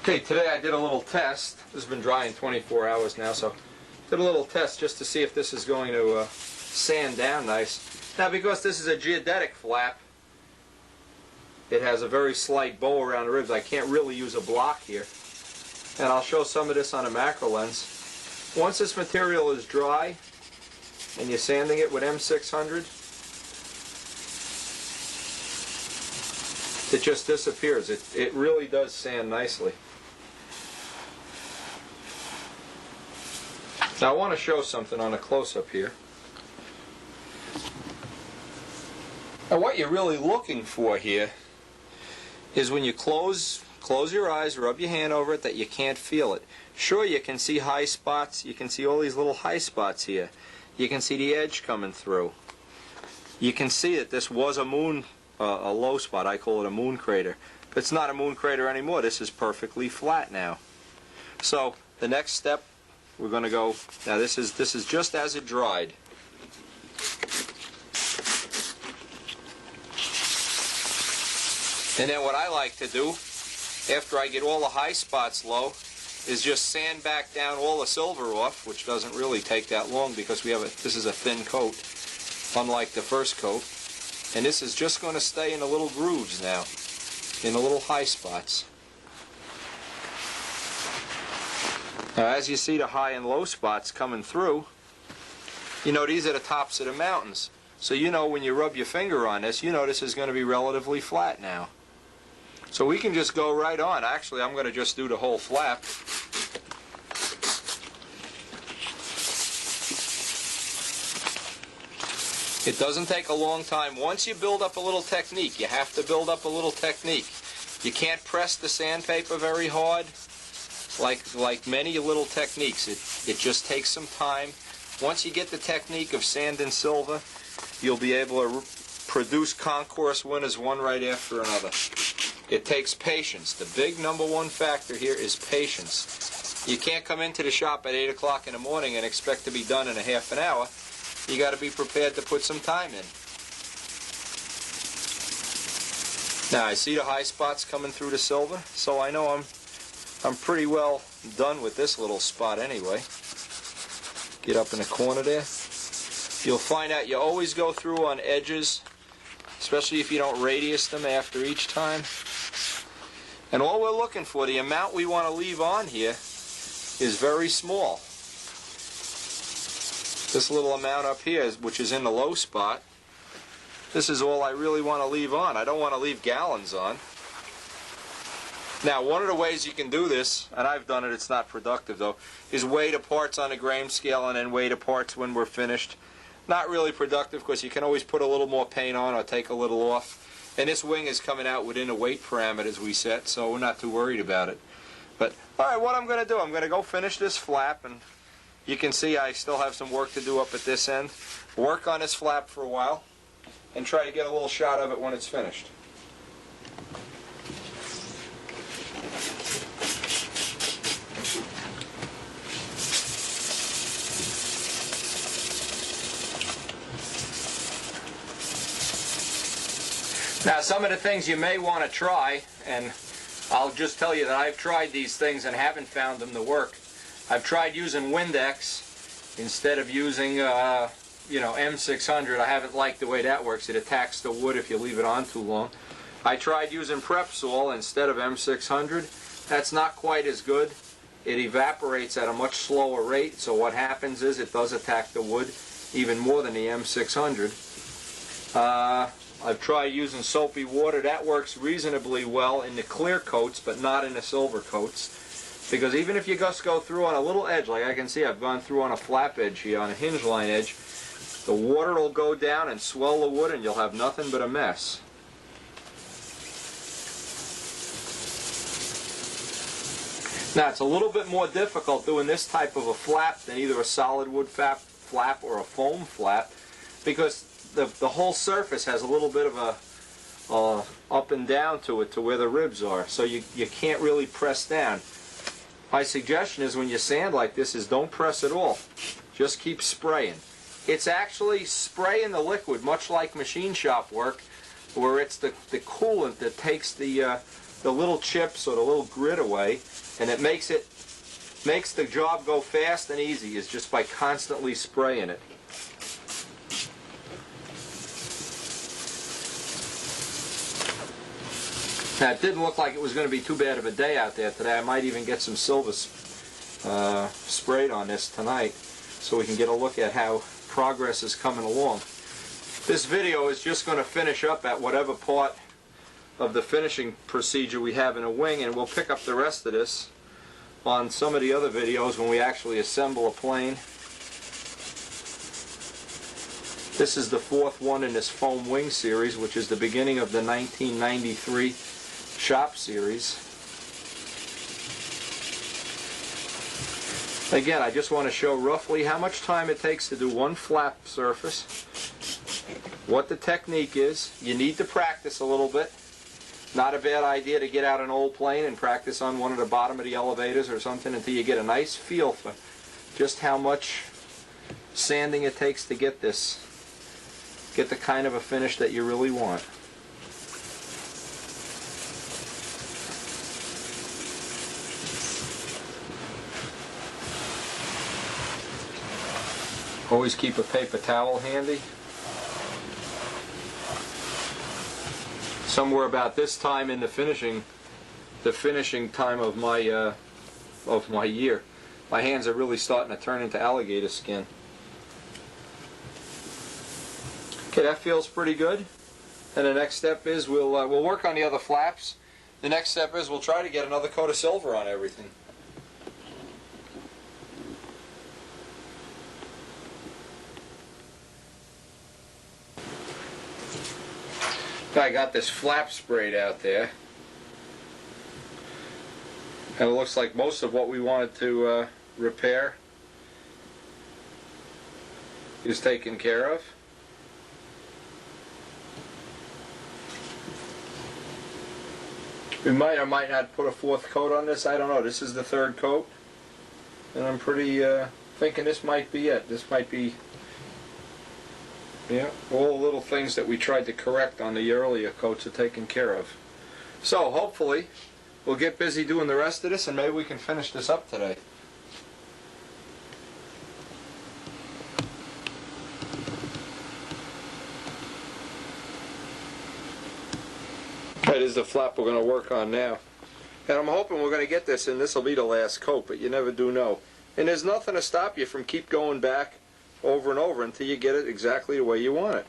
Okay, today I did a little test. This has been drying 24 hours now, so did a little test just to see if this is going to sand down nice. Now, because this is a geodetic flap, it has a very slight bow around the ribs. I can't really use a block here. And I'll show some of this on a macro lens. Once this material is dry and you're sanding it with M600, it just disappears. It really does sand nicely. Now I want to show something on a close-up here. Now what you're really looking for here is when you close your eyes, rub your hand over it, that you can't feel it. Sure, you can see high spots. You can see all these little high spots here. You can see the edge coming through. You can see that this was a low spot. I call it a moon crater. But it's not a moon crater anymore. This is perfectly flat now. So the next step, we're going to go. Now this is just as it dried. And then what I like to do, after I get all the high spots low, is just sand back down all the silver off, which doesn't really take that long because this is a thin coat, unlike the first coat. And this is just going to stay in the little grooves now, in the little high spots. Now as you see the high and low spots coming through, you know these are the tops of the mountains. So you know when you rub your finger on this, you know this is going to be relatively flat now. So we can just go right on. Actually, I'm going to just do the whole flap. It doesn't take a long time. Once you build up a little technique, you have to build up a little technique. You can't press the sandpaper very hard, like many little techniques. It just takes some time. Once you get the technique of sand and silver, you'll be able to produce concourse winners one right after another. It takes patience. The big #1 factor here is patience. You can't come into the shop at 8 o'clock in the morning and expect to be done in a half an hour. You got to be prepared to put some time in. Now I see the high spots coming through the silver, so I know I'm pretty well done with this little spot anyway. Get up in the corner there. You'll find out you always go through on edges, especially if you don't radius them after each time. And all we're looking for, the amount we want to leave on here, is very small. This little amount up here, which is in the low spot, this is all I really want to leave on. I don't want to leave gallons on. Now, one of the ways you can do this, and I've done it, it's not productive though, is weigh the parts on a grain scale and then weigh the parts when we're finished. Not really productive because you can always put a little more paint on or take a little off. And this wing is coming out within the weight parameters we set, so we're not too worried about it. But, alright, what I'm going to do, I'm going to go finish this flap, and You can see I still have some work to do up at this end. Work on this flap for a while and try to get a little shot of it when it's finished. Now, some of the things you may want to try, and I'll just tell you that I've tried these things and haven't found them to work. I've tried using Windex instead of using, you know, M600. I haven't liked the way that works. It attacks the wood if you leave it on too long. I tried using Prepsol instead of M600. That's not quite as good. It evaporates at a much slower rate, so what happens is it does attack the wood even more than the M600. I've tried using soapy water. That works reasonably well in the clear coats, but not in the silver coats. Because even if you just go through on a little edge, like I can see I've gone through on a flap edge here, on a hinge line edge, the water will go down and swell the wood and you'll have nothing but a mess. Now, it's a little bit more difficult doing this type of a flap than either a solid wood flap or a foam flap, because the whole surface has a little bit of a up and down to it to where the ribs are, so you can't really press down. My suggestion is when you sand like this is don't press at all. Just keep spraying. It's actually spraying the liquid, much like machine shop work, where it's the coolant that takes the little chips or the little grit away, and it makes the job go fast and easy, is just by constantly spraying it. Now, it didn't look like it was going to be too bad of a day out there today. I might even get some silver sprayed on this tonight so we can get a look at how progress is coming along. This video is just going to finish up at whatever part of the finishing procedure we have in a wing, and we'll pick up the rest of this on some of the other videos when we actually assemble a plane. This is the fourth one in this foam wing series, which is the beginning of the 1993 shop series. Again, I just want to show roughly how much time it takes to do one flap surface, what the technique is. You need to practice a little bit. Not a bad idea to get out an old plane and practice on one of the bottom of the elevators or something until you get a nice feel for just how much sanding it takes to get the kind of a finish that you really want. Always keep a paper towel handy. Somewhere about this time in the finishing time of my year, my hands are really starting to turn into alligator skin. Okay, that feels pretty good. And the next step is we'll work on the other flaps. The next step is we'll try to get another coat of silver on everything. I got this flap sprayed out there, and it looks like most of what we wanted to repair is taken care of. We might or might not put a fourth coat on this. I don't know. This is the third coat, and I'm pretty thinking this might be it. This might be, yeah, all the little things that we tried to correct on the earlier coats are taken care of. So hopefully we'll get busy doing the rest of this, and maybe we can finish this up today. That is the flap we're going to work on now. And I'm hoping we're going to get this, and this will be the last coat, but you never do know. And there's nothing to stop you from keep going back over and over until you get it exactly the way you want it.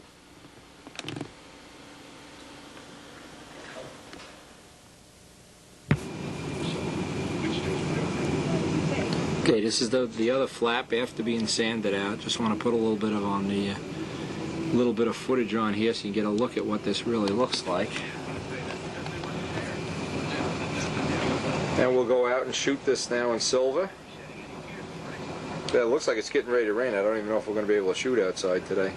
Okay, this is the other flap after being sanded out. Just want to put a little bit of footage on here so you can get a look at what this really looks like. And we'll go out and shoot this now in silver. Yeah, it looks like it's getting ready to rain. I don't even know if we're going to be able to shoot outside today.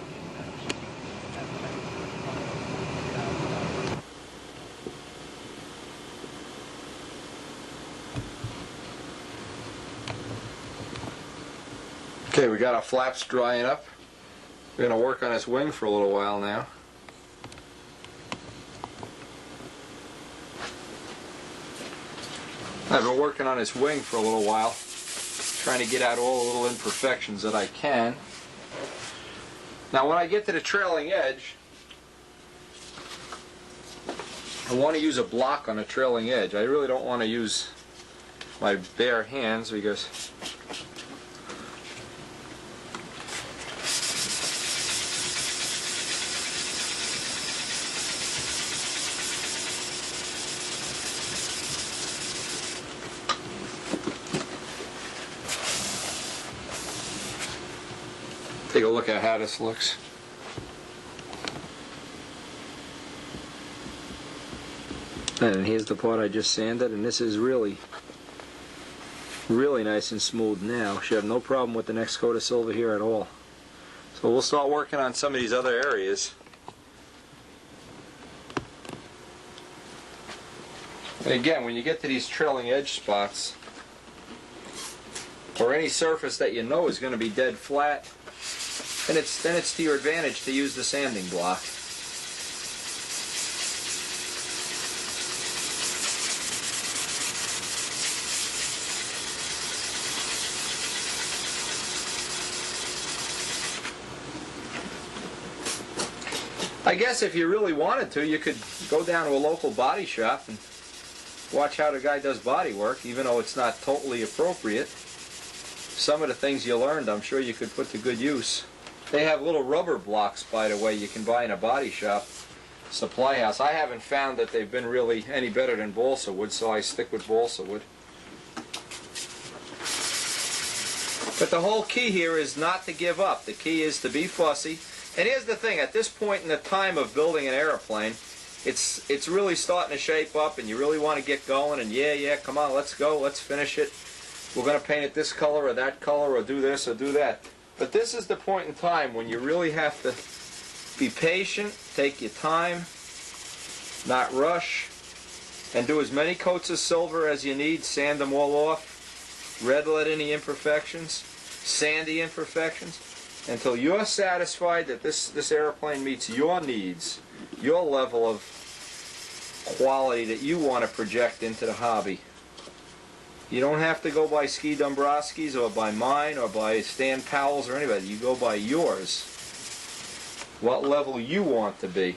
Okay, we got our flaps drying up. We're going to work on his wing for a little while now. I've been working on his wing for a little while, trying to get out all the little imperfections that I can. Now when I get to the trailing edge, I want to use a block on the trailing edge. I really don't want to use my bare hands because take a look at how this looks. And here's the part I just sanded, and this is really nice and smooth now. Should have no problem with the next coat of silver here at all. So we'll start working on some of these other areas. And again, when you get to these trailing edge spots, or any surface that you know is going to be dead flat, then it's to your advantage to use the sanding block. I guess if you really wanted to, you could go down to a local body shop and watch how the guy does body work, even though it's not totally appropriate. Some of the things you learned, I'm sure you could put to good use. They have little rubber blocks, by the way, you can buy in a body shop supply house. I haven't found that they've been really any better than balsa wood, so I stick with balsa wood. But the whole key here is not to give up. The key is to be fussy. And here's the thing, at this point in the time of building an airplane, it's really starting to shape up and you really want to get going and yeah, come on, let's go, let's finish it. We're going to paint it this color or that color or do this or do that. But this is the point in time when you really have to be patient, take your time, not rush, and do as many coats of silver as you need, sand them all off, red lead any imperfections, sandy imperfections, until you're satisfied that this airplane meets your needs, your level of quality that you want to project into the hobby. You don't have to go by Ski Dombrowski's or by mine or by Stan Powell's or anybody. You go by yours. What level you want to be.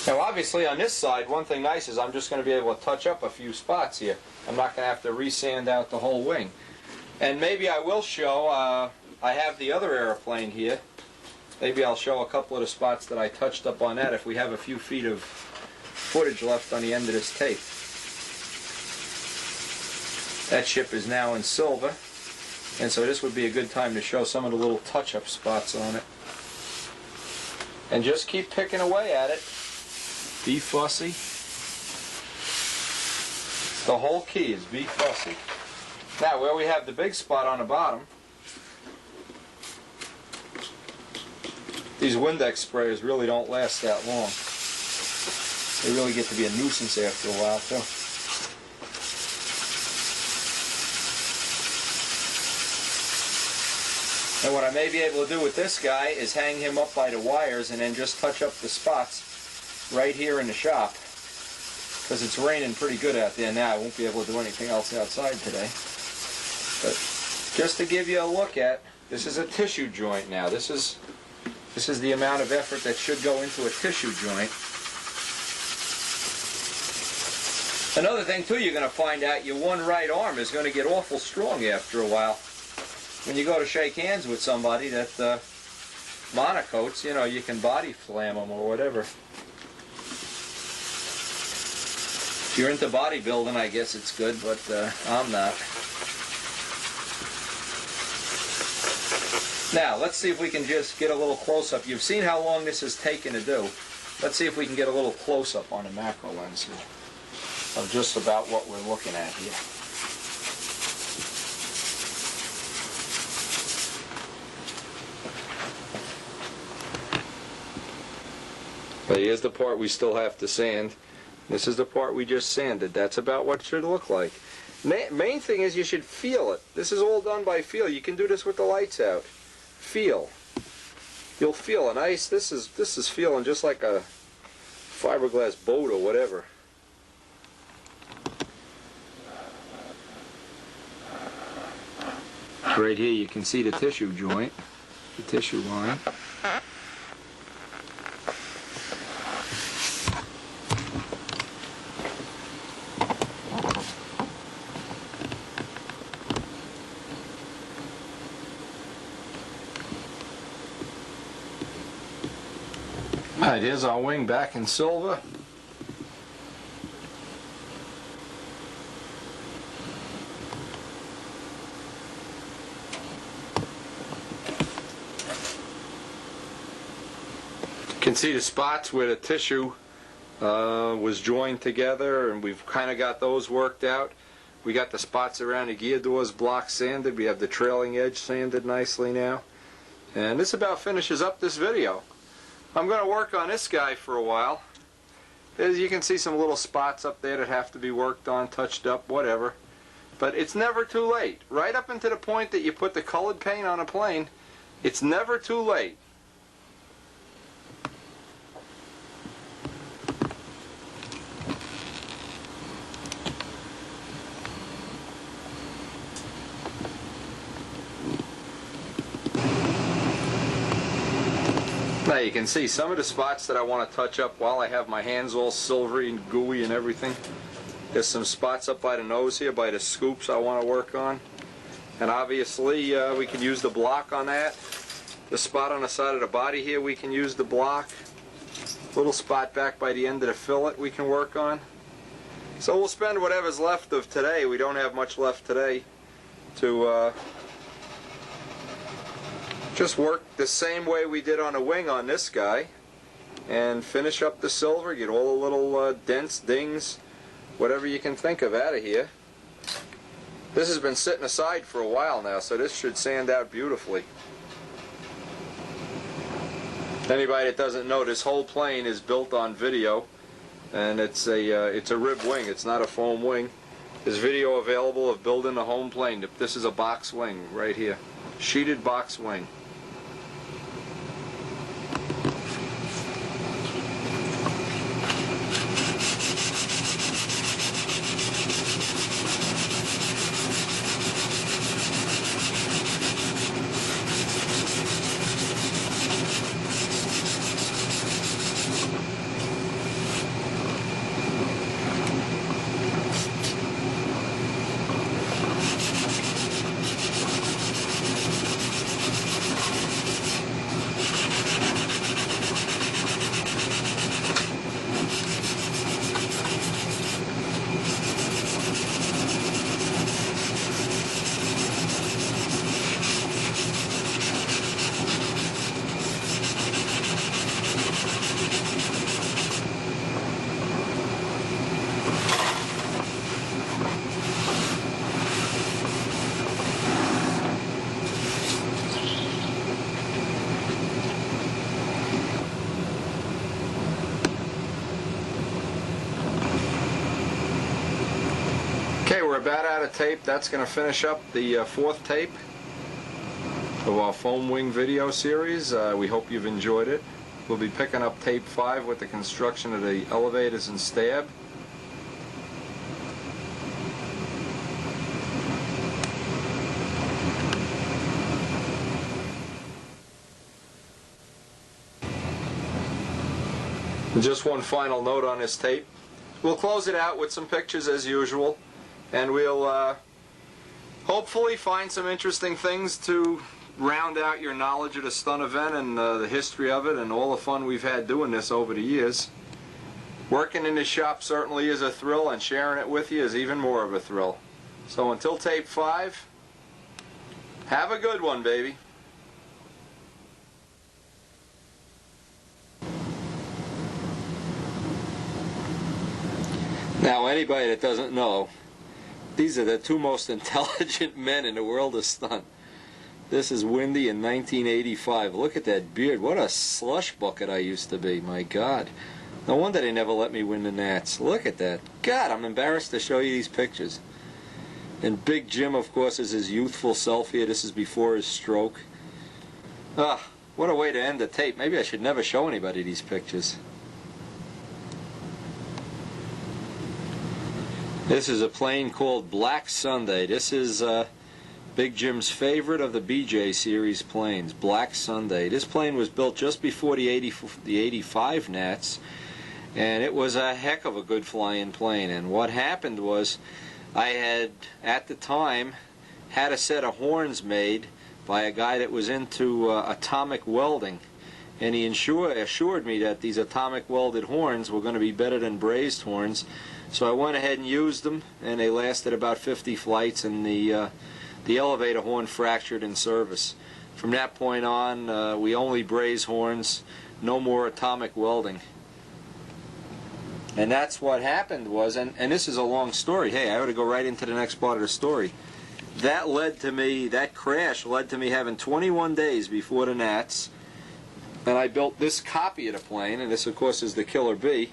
Now obviously on this side, one thing nice is I'm just going to be able to touch up a few spots here. I'm not going to have to resand out the whole wing. And maybe I will show, I have the other airplane here. Maybe I'll show a couple of the spots that I touched up on that if we have a few feet of footage left on the end of this tape. That ship is now in silver, and so this would be a good time to show some of the little touch-up spots on it. And just keep picking away at it. Be fussy. The whole key is be fussy. Now where we have the big spot on the bottom, these Windex sprayers really don't last that long. They really get to be a nuisance after a while too. And what I may be able to do with this guy is hang him up by the wires and then just touch up the spots right here in the shop. Because it's raining pretty good out there now. I won't be able to do anything else outside today. But just to give you a look at, this is a tissue joint now. This is the amount of effort that should go into a tissue joint. Another thing too, you're going to find out your one right arm is going to get awful strong after a while. When you go to shake hands with somebody that monocoats, you know, you can body slam them or whatever. If you're into bodybuilding, I guess it's good, but I'm not. Now, let's see if we can just get a little close-up. You've seen how long this has taken to do. Let's see if we can get a little close-up on a macro lens here of just about what we're looking at here. But here's the part we still have to sand. This is the part we just sanded. That's about what it should look like. Main thing is you should feel it. This is all done by feel. You can do this with the lights out. Feel. You'll feel a nice, this is feeling just like a fiberglass boat or whatever. Right here you can see the tissue joint, the tissue line. Alright, here's our wing back in silver. You can see the spots where the tissue was joined together, and we've kind of got those worked out. We got the spots around the gear doors block sanded. We have the trailing edge sanded nicely now. And this about finishes up this video. I'm going to work on this guy for a while. As you can see, some little spots up there that have to be worked on, touched up, whatever. But it's never too late. Right up until the point that you put the colored paint on a plane, it's never too late. Now you can see some of the spots that I want to touch up while I have my hands all silvery and gooey and everything. There's some spots up by the nose here, by the scoops I want to work on. And obviously we can use the block on that. The spot on the side of the body here, we can use the block. Little spot back by the end of the fillet we can work on. So we'll spend whatever's left of today. We don't have much left today to just work the same way we did on a wing on this guy and finish up the silver, get all the little dents, dings, whatever you can think of out of here. This has been sitting aside for a while now, so this should sand out beautifully. Anybody that doesn't know, this whole plane is built on video, and it's a rib wing. It's not a foam wing. There's video available of building a home plane. This is a box wing right here, sheeted box wing. Okay, we're about out of tape. That's going to finish up the fourth tape of our foam wing video series. We hope you've enjoyed it. We'll be picking up tape 5 with the construction of the elevators and stab. And just one final note on this tape. We'll close it out with some pictures as usual. And we'll hopefully find some interesting things to round out your knowledge of the stunt event and the history of it and all the fun we've had doing this over the years. Working in the shop certainly is a thrill, and sharing it with you is even more of a thrill. So until tape 5, have a good one, baby. Now, anybody that doesn't know, these are the two most intelligent men in the world of stunt. This is Windy in 1985. Look at that beard. What a slush bucket I used to be. My God. No wonder they never let me win the Nats. Look at that. God, I'm embarrassed to show you these pictures. And Big Jim, of course, is his youthful self here. This is before his stroke. Ah, what a way to end the tape. Maybe I should never show anybody these pictures. This is a plane called Black Sunday. This is Big Jim's favorite of the BJ series planes, Black Sunday. This plane was built just before the 85 Nats, and it was a heck of a good flying plane. And what happened was, I had, at the time, had a set of horns made by a guy that was into atomic welding, and he assured me that these atomic welded horns were going to be better than brazed horns. So I went ahead and used them, and they lasted about 50 flights, and the elevator horn fractured in service. From that point on, we only braze horns, no more atomic welding. And that's what happened was, and this is a long story. Hey, I ought to go right into the next part of the story. That led to me, that crash led to me having 21 days before the Nats, and I built this copy of the plane, and this of course is the Killer B.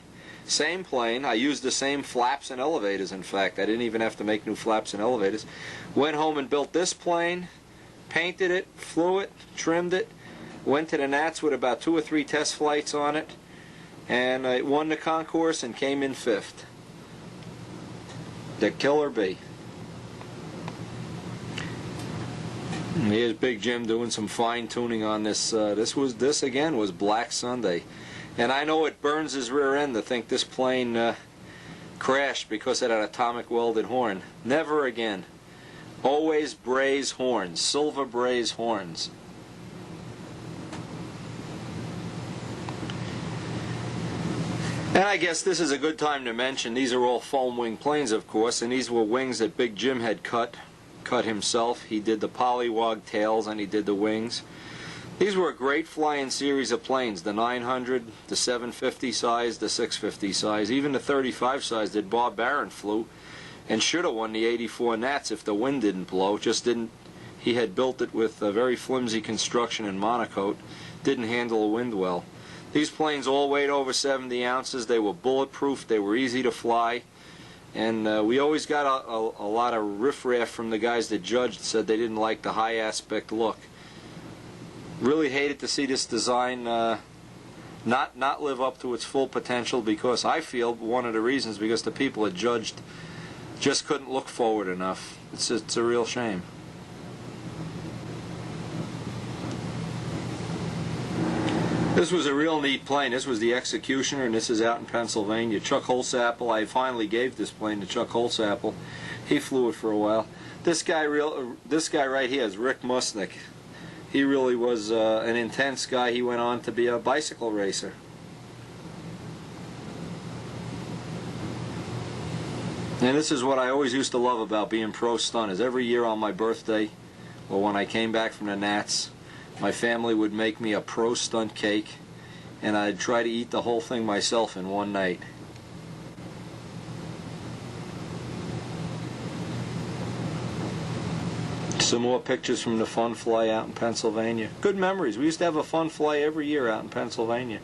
Same plane. I used the same flaps and elevators, in fact. I didn't even have to make new flaps and elevators. Went home and built this plane, painted it, flew it, trimmed it, went to the Nats with about 2 or 3 test flights on it, and I won the concourse and came in 5th. The Killer B. And here's Big Jim doing some fine-tuning on this. This again was Black Sunday. And I know it burns his rear end to think this plane crashed because of that atomic welded horn. Never again. Always braze horns, silver braze horns. And I guess this is a good time to mention, these are all foam wing planes, of course, and these were wings that Big Jim had cut himself. He did the polywog tails and he did the wings. These were a great flying series of planes, the 900, the 750 size, the 650 size, even the 35 size that Bob Barron flew and should have won the 84 Nats if the wind didn't blow. Just didn't. He had built it with a very flimsy construction and monocoat, didn't handle the wind well. These planes all weighed over 70 ounces. They were bulletproof, they were easy to fly, and we always got a lot of riffraff from the guys that judged, said they didn't like the high aspect look. Really hated to see this design not live up to its full potential, because I feel one of the reasons because the people that judged just couldn't look forward enough. It's a real shame. This was a real neat plane. This was the Executioner, and this is out in Pennsylvania. Chuck Holsapple, I finally gave this plane to Chuck Holsapple. He flew it for a while. This guy right here is Rick Musnick. He really was an intense guy. He went on to be a bicycle racer. And this is what I always used to love about being pro stunt, is every year on my birthday, or when I came back from the Nats, my family would make me a pro stunt cake, and I'd try to eat the whole thing myself in one night. Some more pictures from the fun fly out in Pennsylvania. Good memories. We used to have a fun fly every year out in Pennsylvania.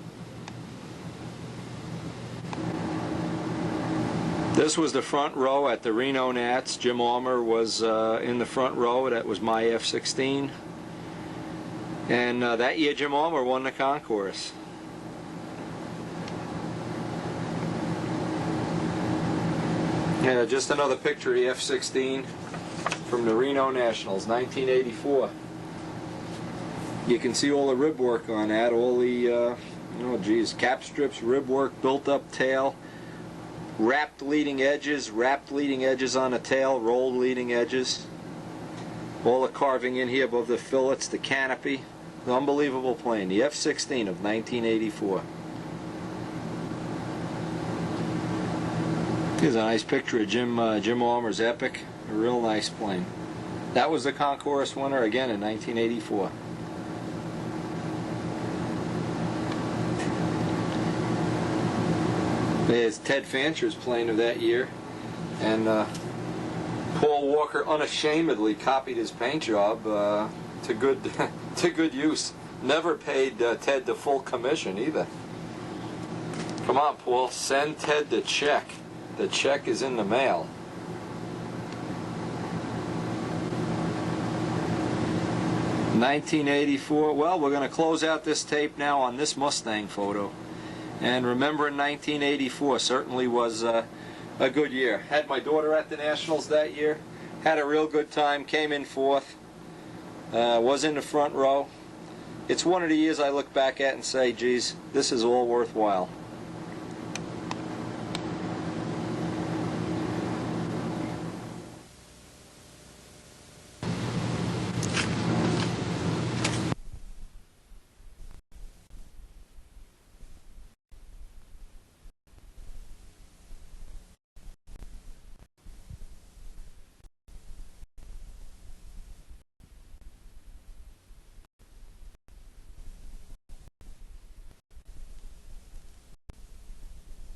This was the front row at the Reno Nats. Jim Armour was in the front row. That was my F-16. And that year Jim Armour won the concourse. Yeah, just another picture of the F-16 from the Reno Nationals, 1984. You can see all the rib work on that, all the, cap strips, rib work, built-up tail, wrapped leading edges on the tail, rolled leading edges. All the carving in here above the fillets, the canopy. An unbelievable plane, the F-16 of 1984. Here's a nice picture of Jim Armour's Epic. A real nice plane. That was the concourse winner again in 1984. There's Ted Fancher's plane of that year, and Paul Walker unashamedly copied his paint job to good to good use. Never paid Ted the full commission either. Come on, Paul, send Ted the check. The check is in the mail. $1984. Well, we're going to close out this tape now on this Mustang photo. And remember, in 1984 certainly was a good year. Had my daughter at the Nationals that year. Had a real good time. Came in fourth. Was in the front row. It's one of the years I look back at and say, geez, this is all worthwhile.